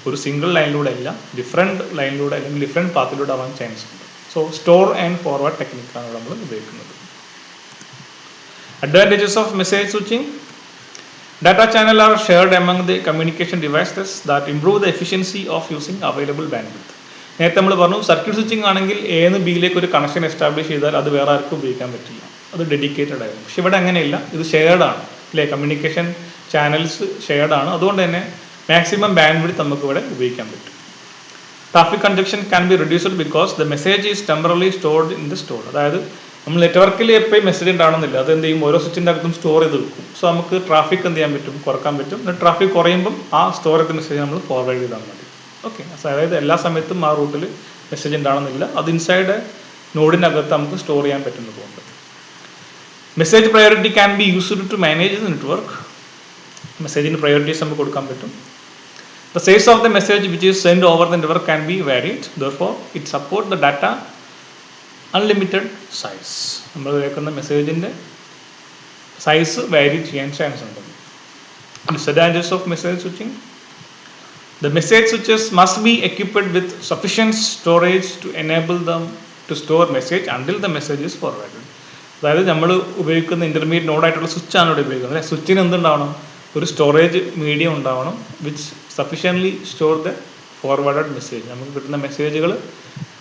ഒരു സിംഗിൾ ലൈനിലൂടെ അല്ല, ഡിഫറെൻറ്റ് ലൈനിലൂടെ അല്ലെങ്കിൽ ഡിഫറെൻറ്റ് പാത്തിലൂടെ ആവാൻ ചാൻസ് ഉണ്ട്. സോ സ്റ്റോർ ആൻഡ് ഫോർവേഡ് ടെക്നിക്കാണ് നമ്മൾ ഉപയോഗിക്കുന്നത്. Advantages of message switching. Data channel are shared among the communication devices that improve the efficiency of using available bandwidth. നേരത്തെ നമ്മൾ പറഞ്ഞു സർക്യൂട്ട് സ്വിച്ചിങ് ആണെങ്കിൽ എന്ന് ബിയിലേക്ക് ഒരു കണക്ഷൻ എസ്റ്റാബ്ലിഷ് ചെയ്താൽ അത് വേറെ ആർക്കും ഉപയോഗിക്കാൻ പറ്റില്ല, അത് ഡെഡിക്കേറ്റഡ് ആയിരുന്നു. പക്ഷെ ഇവിടെ അങ്ങനെയില്ല, ഇത് ഷെയർഡ് ആണ് അല്ലേ, കമ്മ്യൂണിക്കേഷൻ ചാനൽസ് ഷെയർഡ് ആണ്. അതുകൊണ്ട് തന്നെ മാക്സിമം ബാൻഡ്വിഡ്ത്ത് നമുക്ക് ഇവിടെ ഉപയോഗിക്കാൻ പറ്റും. Traffic congestion can be reduced because the message is temporally stored in the store. അതായത് നമ്മൾ നെറ്റ്വർക്കിൽ എപ്പോഴും മെസ്സേജ് ഉണ്ടാവണമെന്നില്ല, അത് എന്ത് ചെയ്യും, ഓരോ സ്വിച്ചിൻ്റെ അകത്തും സ്റ്റോർ ചെയ്ത് വെക്കും. സോ നമുക്ക് ട്രാഫിക് എന്ത് ചെയ്യാൻ പറ്റും, കുറക്കാൻ പറ്റും. എന്നിട്ട് ട്രാഫിക് കുറയുമ്പം ആ സ്റ്റോർ ചെയ്ത മെസ്സേജ് നമ്മൾ ഫോർവേഡ് ചെയ്താൽ മതി. ഓക്കെ, അതായത് എല്ലാ സമയത്തും ആ റൂട്ടിൽ മെസ്സേജ് ഉണ്ടാവണമെന്നില്ല, അത് ഇൻസൈഡ് നോഡിനകത്ത് നമുക്ക് സ്റ്റോർ ചെയ്യാൻ പറ്റുന്നതുകൊണ്ട്. Message priority can be used to manage the network. മെസ്സേജിന് പ്രയോറിറ്റീസ് നമുക്ക് കൊടുക്കാൻ പറ്റും. The size of the message which is sent over the network can be varied. Therefore, it supports the data unlimited size. നമ്മൾ കേൾക്കുന്ന മെസ്സേജിൻ്റെ size വാരി ചെയ്യാൻ chance ഉണ്ട്. Disadvantages of message switching. The message switches must be equipped with sufficient storage to enable them to store message until the message is forwarded. അതായത് നമ്മൾ ഉപയോഗിക്കുന്ന intermediate നോഡായിട്ടുള്ള സ്വിച്ചാണ് ഇവിടെ ഉപയോഗിക്കുന്നത് അല്ലേ. സ്വിച്ചിന് എന്തുണ്ടാവണം, ഒരു സ്റ്റോറേജ് മീഡിയം ഉണ്ടാവണം which sufficiently store the forwarded message. നമുക്ക് കിട്ടുന്ന മെസ്സേജുകൾ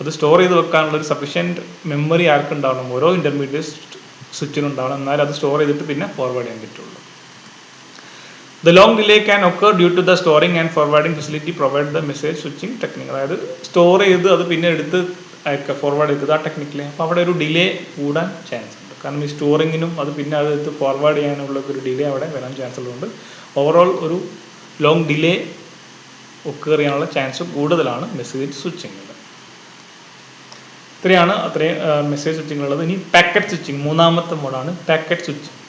അത് സ്റ്റോർ ചെയ്ത് വെക്കാനുള്ള ഒരു സഫീഷ്യൻറ്റ് മെമ്മറി ആർക്കുണ്ടാവണം, ഓരോ ഇൻ്റർമീഡിയറ്റ് സ്വിച്ചിനുണ്ടാവണം, എന്നാൽ അത് സ്റ്റോർ ചെയ്തിട്ട് പിന്നെ ഫോർവേഡ് ചെയ്യാൻ പറ്റുള്ളൂ. The long delay can occur due to the storing and forwarding facility provide the message switching technique. അതായത് സ്റ്റോർ ചെയ്ത് അത് പിന്നെ എടുത്ത് അയക്കുക, ഫോർവേഡ് ചെയ്തത് ആ ടെക്നിക്കിൽ. അപ്പോൾ അവിടെ ഒരു ഡിലേ കൂടാൻ ചാൻസ് ഉണ്ട്. കാരണം ഈ സ്റ്റോറിങ്ങിനും അത് പിന്നെ അത് എടുത്ത് ഫോർവേഡ് ചെയ്യാനുള്ള ഒരു ഡിലേ അവിടെ വരാൻ ചാൻസ് ഉള്ളതുകൊണ്ട് ഓവറോൾ ഒരു ലോങ് ഡിലേ ഒക്കർ ചെയ്യാനുള്ള ചാൻസ് കൂടുതലാണ് മെസ്സേജ് സ്വിച്ചിങ്ങിൽ. ഇത്രയാണ് മെസ്സേജ് സ്വിച്ചിങ് ഉള്ളത്. ഇനി പാക്കറ്റ് സ്വിച്ചിങ്, മൂന്നാമത്തെ മോഡാണ് പാക്കറ്റ് സ്വിച്ചിങ്.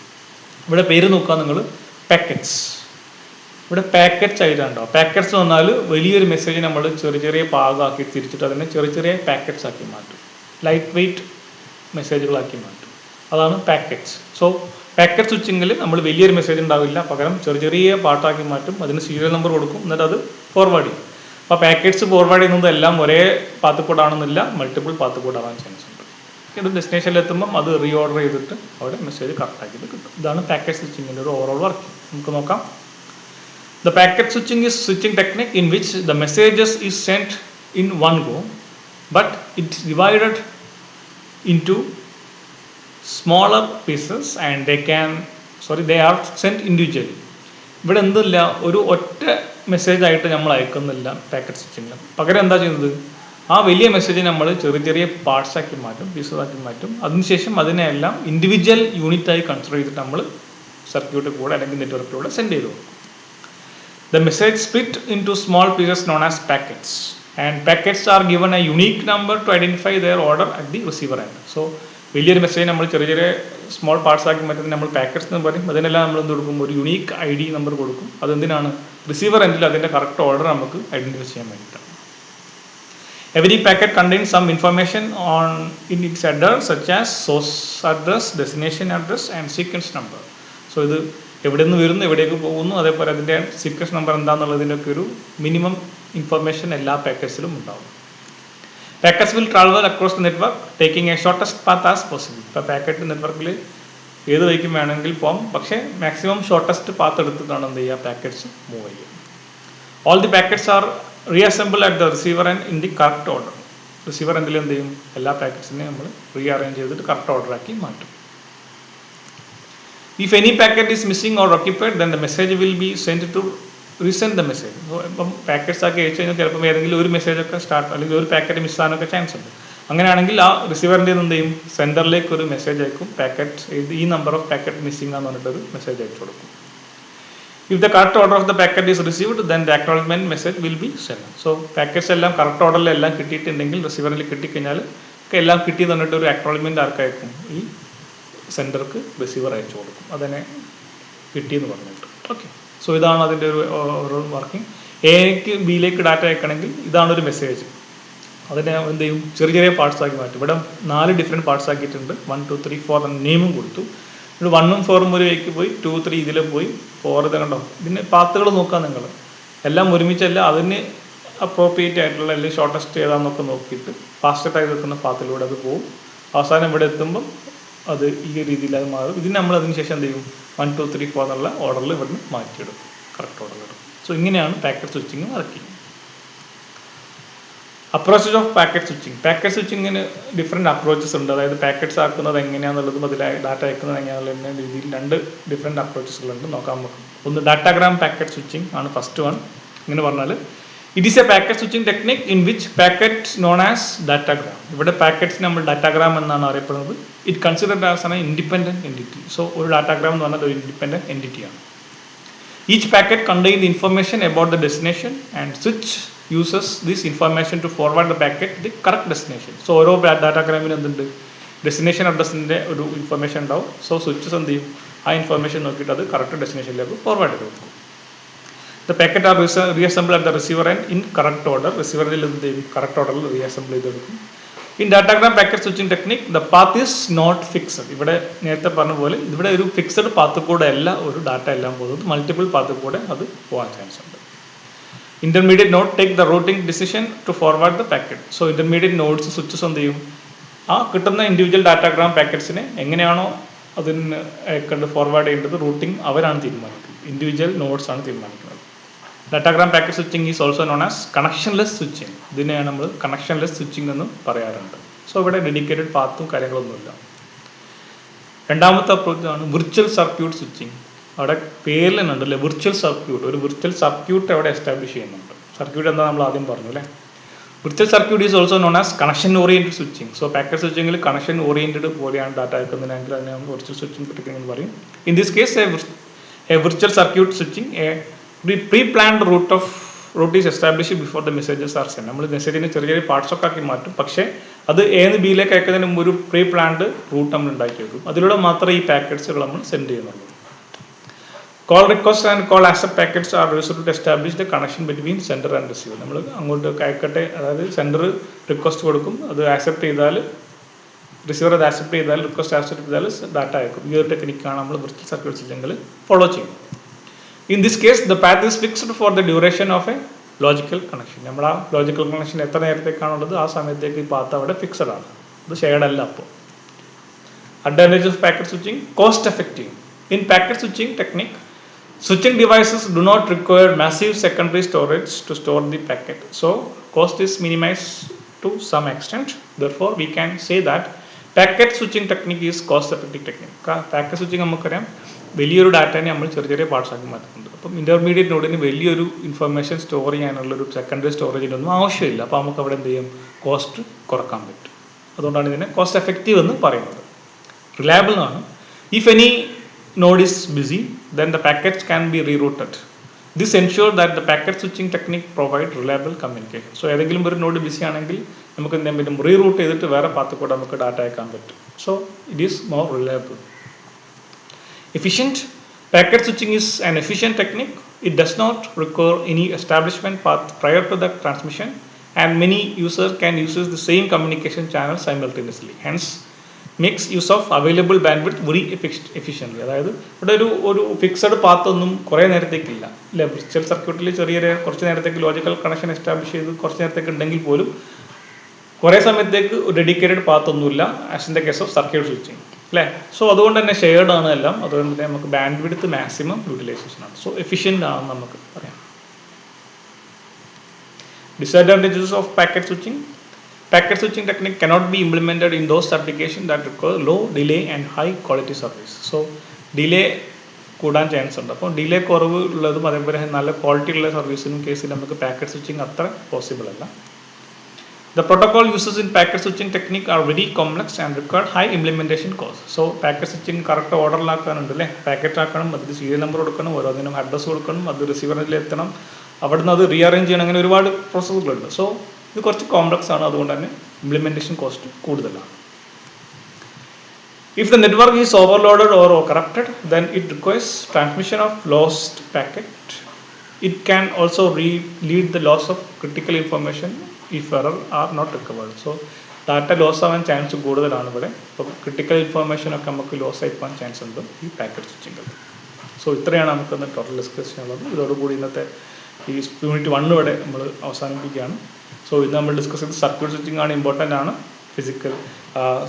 ഇവിടെ പേര് നോക്കുക നിങ്ങൾ, പാക്കറ്റ്സ്. ഇവിടെ പാക്കറ്റ്സ് ആയിട്ടുണ്ടോ. പാക്കറ്റ്സ് എന്ന് പറഞ്ഞാൽ വലിയൊരു മെസ്സേജ് നമ്മൾ ചെറിയ ചെറിയ ഭാഗമാക്കി തിരിച്ചിട്ട് അതിനെ ചെറിയ ചെറിയ പാക്കറ്റ്സ് ആക്കി മാറ്റും, ലൈറ്റ് വെയ്റ്റ് മെസ്സേജുകളാക്കി മാറ്റും, അതാണ് പാക്കറ്റ്സ്. സോ പാക്കറ്റ് സ്വിച്ചിങ്ങിൽ നമ്മൾ വലിയൊരു മെസ്സേജ് ഉണ്ടാവില്ല, പകരം ചെറിയ ചെറിയ പാർട്ടാക്കി മാറ്റും, അതിന് സീരിയൽ നമ്പർ കൊടുക്കും, എന്നിട്ട് അത് ഫോർവേഡ് ചെയ്യും. അപ്പോൾ പാക്കറ്റ്സ് ഫോർവേഡ് ചെയ്യുന്നത് എല്ലാം ഒരേ പാത്ത് കോഡ് ആണെന്നില്ല, മൾട്ടിപ്പിൾ പാത്ത് കോഡ് ആവാൻ ചാൻസ് ഉണ്ട്. ഇത് ഡെസ്റ്റിനേഷനിൽ എത്തുമ്പം അത് റീഓർഡർ ചെയ്തിട്ട് അവിടെ മെസ്സേജ് കറക്റ്റാക്കിയിട്ട് കിട്ടും. ഇതാണ് പാക്കറ്റ് സ്വിച്ചിങ്ങിൻ്റെ ഒരു ഓവറോൾ വർക്ക്. നമുക്ക് നോക്കാം. The packet switching is switching technique in which the messages is sent in one go, but it's divided into smaller pieces and they are sent individually. ഇവിടെ എന്തില്ല, ഒരു ഒറ്റ മെസ്സേജ് ആയിട്ട് നമ്മൾ അയക്കുന്നില്ല പാക്കറ്റ് സ്വിച്ചിങ്ങിൽ. പകരം എന്താ ചെയ്യുന്നത്, ആ വലിയ മെസ്സേജ് നമ്മൾ ചെറിയ ചെറിയ പാർട്സ് ആക്കി മാറ്റും, പീസസ് ആക്കി മാറ്റും. അതിനുശേഷം അതിനെല്ലാം ഇൻഡിവിജ്വൽ യൂണിറ്റായി കൺസിഡർ ചെയ്തിട്ട് നമ്മൾ സർക്യൂട്ടിൽ കൂടെ അല്ലെങ്കിൽ നെറ്റ്വർക്കിലൂടെ സെൻഡ് ചെയ്തു കൊടുക്കും. The message split into small pieces known as packets, and packets are given a unique number to identify their order at the receiver end. So വലിയൊരു മെസ്സേജ് നമ്മൾ ചെറിയ ചെറിയ സ്മോൾ പാർട്സ് ആക്കി മാറ്റുന്നത് നമ്മൾ പാക്കറ്റ്സ് എന്ന് പറയും. അതിനെല്ലാം നമ്മൾ എന്ത് കൊടുക്കും, ഒരു യുണീക്ക് ID നമ്പർ കൊടുക്കും. അതെന്തിനാണ്, റിസീവർ എൻഡിൽ അതിൻ്റെ കറക്റ്റ് ഓർഡർ നമുക്ക് ഐഡൻറ്റിഫൈ ചെയ്യാൻ വേണ്ടിയിട്ടാണ്. Every packet contains some information in its header such as source address, destination address and sequence number. So ഇത് എവിടെ നിന്ന് വരുന്നു, എവിടേക്ക് പോകുന്നു, അതേപോലെ അതിൻ്റെ സീക്വൻസ് നമ്പർ എന്താണെന്നുള്ളതിൻ്റെയൊക്കെ ഒരു മിനിമം ഇൻഫർമേഷൻ എല്ലാ പാക്കറ്റ്സിലും ഉണ്ടാവും. Packets will travel across the network taking A shortest path as possible. ഇപ്പോൾ പാക്കറ്റ് നെറ്റ്വർക്കിൽ ഏത് വഴിക്കും വേണമെങ്കിൽ പോകാം, പക്ഷേ മാക്സിമം ഷോർട്ടസ്റ്റ് പാത്ത് എടുത്തിട്ടാണ് എന്ത് ചെയ്യുക, പാക്കറ്റ്സ് മൂവ് ചെയ്യുക. All the packets are reassemble at the receiver and in the correct order. Receiver എന്തിൽ എന്ത് ചെയ്യും, എല്ലാ പാക്കറ്റ്സിനെയും നമ്മൾ റീഅറേഞ്ച് ചെയ്തിട്ട് കറക്റ്റ് ഓർഡറാക്കി മാറ്റും. If any packet is missing or occupied, then the message will be sent to resend the message. ഇപ്പം packets ആക്കി അയച്ചു കഴിഞ്ഞാൽ ചിലപ്പോൾ ഏതെങ്കിലും ഒരു മെസ്സേജൊക്കെ സ്റ്റാർട്ട് അല്ലെങ്കിൽ ഒരു പാക്കറ്റ് മിസ്സാകാനൊക്കെ ചാൻസ് ഉണ്ട്. അങ്ങനെയാണെങ്കിൽ ആ റിസീവറിൻ്റെ എന്ത് ചെയ്യും, സെൻഡറിലേക്ക് ഒരു മെസ്സേജ് അയക്കും, പാക്കറ്റ് ഈ നമ്പർ ഓഫ് പാക്കറ്റ് മിസ്സിംഗ് എന്ന് പറഞ്ഞിട്ടൊരു മെസ്സേജ് അയച്ചു കൊടുക്കും. If the correct order of the packet is received, then the acknowledgement message will be sent. So packets എല്ലാം കറക്റ്റ് ഓർഡറിൽ എല്ലാം കിട്ടിയിട്ടുണ്ടെങ്കിൽ റിസീവറിൽ കിട്ടിക്കഴിഞ്ഞാൽ എല്ലാം കിട്ടി തന്നിട്ട് ഒരു അക്നോളജ്മെൻറ്റ് ആർക്കയക്കും, ഈ സെൻഡർക്ക് റിസീവർ അയച്ചു കൊടുക്കും. അതിനെ കിട്ടിയെന്ന് പറഞ്ഞിട്ട്. ഓക്കെ, സോ ഇതാണ് അതിൻ്റെ ഒരു വർക്കിംഗ്. എക്ക് ബിയിലേക്ക് ഡാറ്റ അയക്കണമെങ്കിൽ ഇതാണൊരു മെസ്സേജ്. അതിനെ എന്ത് ചെയ്യും, ചെറിയ ചെറിയ പാർട്സ് ആക്കി മാറ്റും. ഇവിടെ 4 ഡിഫറെൻറ്റ് പാർട്സ് ആക്കിയിട്ടുണ്ട്. 1 2 3 4 നെയിമും കൊടുത്തു. ഇവിടെ 1ഉം 4ഉം ഒരു വേക്ക് പോയി, 2 3 ഇതിൽ പോയി, 4 ഇത് കണ്ടോ. പിന്നെ പാത്തുകൾ നോക്കാം നിങ്ങൾ, എല്ലാം ഒരുമിച്ചല്ല, അതിന് അപ്രോപ്രിയേറ്റ് ആയിട്ടുള്ള അല്ലെങ്കിൽ ഷോർട്ടസ്റ്റ് ഏതാണെന്നൊക്കെ നോക്കിയിട്ട് ഫാസ്റ്റസ്റ്റ് ആയി നിൽക്കുന്ന പാത്തിലൂടെ അത് പോകും. അവസാനം ഇവിടെ എത്തുമ്പം അത് ഈ രീതിയിൽ അത് മാറും. ഇതിന് നമ്മൾ അതിന് ശേഷം എന്ത് ചെയ്യും, 1 2 3 4 എന്നുള്ള ഓർഡറിൽ ഇവിടുന്ന് മാറ്റിയെടുക്കും, കറക്റ്റ് ഓർഡറിലെടുക്കും. സോ ഇങ്ങനെയാണ് packet switching working. Approaches of packet switching. Packet സ്വിച്ചിങ്ങിന് ഡിഫറെൻറ്റ് അപ്രോച്ചസ് ഉണ്ട്. അതായത് പാക്കറ്റ്സ് ആക്കുന്നത് എങ്ങനെയാണെന്നുള്ളതും അതിൽ ഡാറ്റ അയക്കുന്നത് എങ്ങനെയാണെന്നുള്ള രീതിയിൽ 2 ഡിഫറെൻറ്റ് അപ്രോച്ചസുകളുണ്ട്. നോക്കാം നമുക്ക്. ഒന്ന് ഡാറ്റാഗ്രാം പാക്കറ്റ് സ്വിച്ചിങ് ആണ് ഫസ്റ്റ് വൺ. ഇങ്ങനെ പറഞ്ഞാൽ it is a packet switching technique in which packet known as datagram. ഇവിടെ പാക്കറ്റ്സ് നമ്മൾ ഡാറ്റാഗ്രാം എന്നാണ് അറിയപ്പെടുന്നത്. It considered as an independent entity. So ഒരു ഡാറ്റാഗ്രാം എന്ന് പറഞ്ഞാൽ ഒരു ഇൻഡിപെൻഡൻറ്റ് എൻറ്റിറ്റിയാണ്. Each packet contain the information about the destination and switch uses this information to forward the packet to the correct destination. So ഓരോ ഡാറ്റാഗ്രാമിന് എന്തുണ്ട്, destination അഡ്രസ്സിൻ്റെ ഒരു information ഉണ്ടാവും. So switches എന്ത് ചെയ്യും, ആ ഇൻഫർമേഷൻ നോക്കിയിട്ട് അത് കറക്റ്റ് ഡെസ്റ്റിനേഷനിലേക്ക് ഫോർവേഡ് ചെയ്ത് കൊടുക്കും. The packet are reassemble at the receiver and in correct order. റിസീവറിൽ എന്ത് ചെയ്യും, കറക്റ്റ് ഓർഡറിൽ റീഅസംബിൾ ചെയ്തെടുക്കും. In datagram packet switching technique the path is not fixed. ഇവിടെ നേരത്തെ പറഞ്ഞ പോലെ ഇവിടെ ഒരു ഫിക്സഡ് പാത്ത് കൂടെ അല്ല ഒരു ഡാറ്റ എല്ലാം പോകുന്നത്, മൾട്ടിപ്പിൾ പാത്ത് കൂടെ അത് പോകാൻ ചാൻസ് ഉണ്ട്. Intermediate node take the routing decision to forward the packet. So intermediate nodes switches എന്ത് ചെയ്യും, ആ കിട്ടുന്ന ഇൻഡിവിജ്വൽ ഡാറ്റാഗ്രാം പാക്കറ്റ്സിനെ എങ്ങനെയാണോ അതിന് അയക്കേണ്ടത് ഫോർവേഡ് ചെയ്യേണ്ടത് റൂട്ടിംഗ് അവരാണ് തീരുമാനിക്കുന്നത്, ഇൻഡിവിജ്വൽ നോഡ്സ് ആണ് തീരുമാനിക്കുന്നത്. Datagram packet switching is also known as connectionless switching. ഇതിനെയാണ് നമ്മൾ കണക്ഷൻലെസ് സ്വിച്ചിങ് എന്നും പറയാറുണ്ട്. സോ ഇവിടെ ഡെഡിക്കേറ്റഡ് പാത്തും കാര്യങ്ങളൊന്നുമില്ല. രണ്ടാമത്തെ അപ്രോച്ച് ആണ് വിർച്വൽ സർക്യൂട്ട് സ്വിച്ചിങ്. അവിടെ പേരിൽ തന്നെ ഉണ്ടല്ലേ വിർച്വൽ സർക്യൂട്ട്. ഒരു വിർച്വൽ സർക്യൂട്ട് അവിടെ എസ്റ്റാബ്ലിഷ് ചെയ്യുന്നുണ്ട്. സർക്യൂട്ട് എന്താ നമ്മൾ ആദ്യം പറഞ്ഞു അല്ലേ. Virtual circuit is also known as connection oriented switching. So packet സ്വിച്ചിങ്ങിൽ കണക്ഷൻ ഓറിയൻറ്റഡ് പോലെയാണ് ഡാറ്റ അയക്കുന്നതിനെങ്കിൽ അതിനെ നമ്മൾ വിർച്വൽ സ്വിച്ചിങ് ടെക്നിക് എന്ന് പറയും. In this case a virtual circuit switching a pre planned route is establish before the messages are send. നമ്മൾ മെസ്സേജിന് ചെറിയ ചെറിയ പാർട്സൊക്കെ ആക്കി മാറ്റും, പക്ഷേ അത് എന്ന് ബിയിലേക്ക് അയക്കുന്നതിന് മുമ്പ് ഒരു പ്രീ പ്ലാൻഡ് റൂട്ട് നമ്മൾ ഉണ്ടാക്കി വെക്കും. അതിലൂടെ മാത്രമേ ഈ പാക്കറ്റ്സുകൾ നമ്മൾ സെൻഡ് ചെയ്യുന്നുള്ളൂ. Call request and call accept packets are used to establish the connection between sender and receiver. നമ്മൾ അങ്ങോട്ട് അയക്കട്ടെ, അതായത് സെൻഡർ റിക്വസ്റ്റ് കൊടുക്കും, അത് ആക്സെപ്റ്റ് ചെയ്താൽ റിസീവർ അത് ആക്സെപ്റ്റ് ചെയ്താൽ റിക്വസ്റ്റ് ആക്സെപ്റ്റ് ചെയ്താൽ ഡാറ്റ അയക്കും. ഈ ഒരു ടെക്നിക്കാണ് നമ്മൾ വിർച്വൽ സർക്യൂട്ട് സ്വിച്ചിങ്ങിൽ ഫോളോ ചെയ്യുന്നത്. In this case the path is fixed for the duration of A logical connection. നമ്മൾ ആ ലോജിക്കൽ കണക്ഷൻ എത്ര നേരത്തേക്കാണുള്ളത് ആ സമയത്തേക്ക് ഈ പാത്ത് അവിടെ ഫിക്സഡ് ആണ്, അത് ഷെയർഡ് അല്ല. അപ്പോൾ advantage of packet switching, cost effective. In packet switching technique switching devices do not require massive secondary storage to store the packet, so cost is minimized to some extent. Therefore we can say that packet switching technique is cost effective technique. Packet switching നമുക്കറിയാം വലിയൊരു ഡാറ്റനെ നമ്മൾ ചെറിയ ചെറിയ parts ആക്കി മാറ്റുന്നുണ്ട്. അപ്പം intermediate നോഡിന് വലിയൊരു ഇൻഫർമേഷൻ സ്റ്റോർ ചെയ്യാനുള്ളൊരു സെക്കൻഡറി സ്റ്റോറേജിൻ്റെ ഒന്നും ആവശ്യമില്ല. അപ്പോൾ നമുക്ക് അവിടെ എന്ത് ചെയ്യും, കോസ്റ്റ് കുറക്കാൻ പറ്റും. അതുകൊണ്ടാണ് ഇതിനെ കോസ്റ്റ് എഫക്റ്റീവ് എന്ന് പറയുന്നത്. റിലയബിൾ ആണ്. If any node is busy, then the packets can be rerouted. This ensures that the packet switching technique provide reliable communication. So ഏതെങ്കിലും ഒരു നോഡ് ബിസി ആണെങ്കിൽ നമുക്ക് എന്ത് ചെയ്യാൻ പറ്റും, റീറൂട്ട് ചെയ്തിട്ട് വേറെ പാത്ത് കൂടെ നമുക്ക് ഡാറ്റ അയക്കാൻ പറ്റും. So it is more reliable. Efficient. Packet switching is an efficient technique. It does not require any establishment path prior to the transmission, and many users can use the same communication channel simultaneously. Hence makes use of available bandwidth very efficiently. അതായത് ഇവിടെ ഒരു fixed path ഒന്നും കുറേ നേരത്തേക്കില്ല അല്ലേ. Virtual സർക്യൂട്ടിൽ ചെറിയ കുറച്ച് നേരത്തേക്ക് ലോജിക്കൽ കണക്ഷൻ എസ്റ്റാബ്ലിഷ് ചെയ്ത് കുറച്ച് നേരത്തേക്ക് ഉണ്ടെങ്കിൽ പോലും കുറേ സമയത്തേക്ക് ഒരു ഡെഡിക്കേറ്റഡ് പാത്ത് ഒന്നുമില്ല as in the case of circuit switching അല്ലേ. സോ അതുകൊണ്ട് തന്നെ ഷെയർഡ് ആണ് എല്ലാം. അതുകൊണ്ട് തന്നെ നമുക്ക് ബാൻഡ്വിഡ്ത്ത് മാക്സിമം യൂട്ടിലൈസേഷൻ ആണ്. സോ എഫിഷ്യൻ്റ് ആണെന്ന് നമുക്ക് പറയാം. Disadvantages of packet switching. Packet switching technique cannot be implemented in those applications that require low delay and high quality service. So delay കൂടാൻ ചാൻസ് ഉണ്ട്. അപ്പോൾ ഡിലേ കുറവ് ഉള്ളതും അതേപോലെ നല്ല ക്വാളിറ്റി ഉള്ള സർവീസിനും കേസിൽ നമുക്ക് പാക്കറ്റ് സ്വിച്ചിങ് അത്ര പോസിബിൾ അല്ല. The protocol uses in packet switching technique are very complex and require high implementation cost. So packet switching correct ഓർഡറിലാക്കാനുണ്ട് അല്ലേ. പാക്കറ്റ് ആക്കണം, അതിന് സീരിയൽ നമ്പർ കൊടുക്കണം, ഓരോന്നിനും അഡ്രസ്സ് കൊടുക്കണം, അത് റിസീവറിൽ എത്തണം, അവിടുന്ന് അത് റീഅറേഞ്ച് ചെയ്യണം, അങ്ങനെ ഒരുപാട് പ്രോസസ്സുകളുണ്ട്. സോ ഇത് കുറച്ച് കോംപ്ലക്സ് ആണ്, അതുകൊണ്ട് തന്നെ ഇംപ്ലിമെൻറ്റേഷൻ കോസ്റ്റ് കൂടുതലാണ്. If the network is overloaded or corrupted, then it requires transmission of lost packet. It can also lead the loss of critical information if error are not recovered. So data loss ആവാൻ chance കൂടുതലാണ് ഇവിടെ. അപ്പോൾ critical ഇൻഫർമേഷനൊക്കെ നമുക്ക് loss ആയി പോകാൻ chance ഉണ്ട് ഈ packet സ്വിച്ചിങ്ങിൽ. So ഇത്രയാണ് നമുക്കൊന്ന് ടോട്ടൽ ഡിസ്കസ് ചെയ്യാനുള്ളത്. ഇതോടുകൂടി ഇന്നത്തെ ഈ യൂണിറ്റ് 1 ഇവിടെ നമ്മൾ അവസാനിപ്പിക്കുകയാണ്. സോ ഇന്ന് നമ്മൾ ഡിസ്കസ് ചെയ്ത് സർക്യൂട്ട് സ്വിച്ചിങ് ആണ്, ഇമ്പോർട്ടൻ്റ് ആണ്. ഫിസിക്കൽ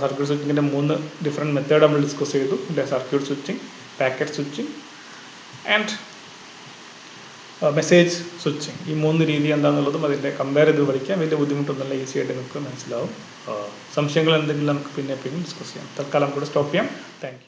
സർക്യൂട്ട് സ്വിച്ചിങ്ങിൻ്റെ 3 ഡിഫറെൻറ്റ് മെത്തേഡ് നമ്മൾ ഡിസ്കസ് ചെയ്തു. Circuit switching, packet switching and message switching. ഈ 3 രീതി എന്താണെന്നുള്ളതും അതിൻ്റെ കമ്പയർ ചെയ്ത് പഠിക്കാം. വലിയ ബുദ്ധിമുട്ടൊന്നുമില്ല, ഈസി ആയിട്ട് നിങ്ങൾക്ക് മനസ്സിലാവും. സംശയങ്ങൾ എന്തെങ്കിലും നമുക്ക് പിന്നെ ഡിസ്കസ് ചെയ്യാം. തൽക്കാലം കൂടെ സ്റ്റോപ്പ് ചെയ്യാം. Thank you.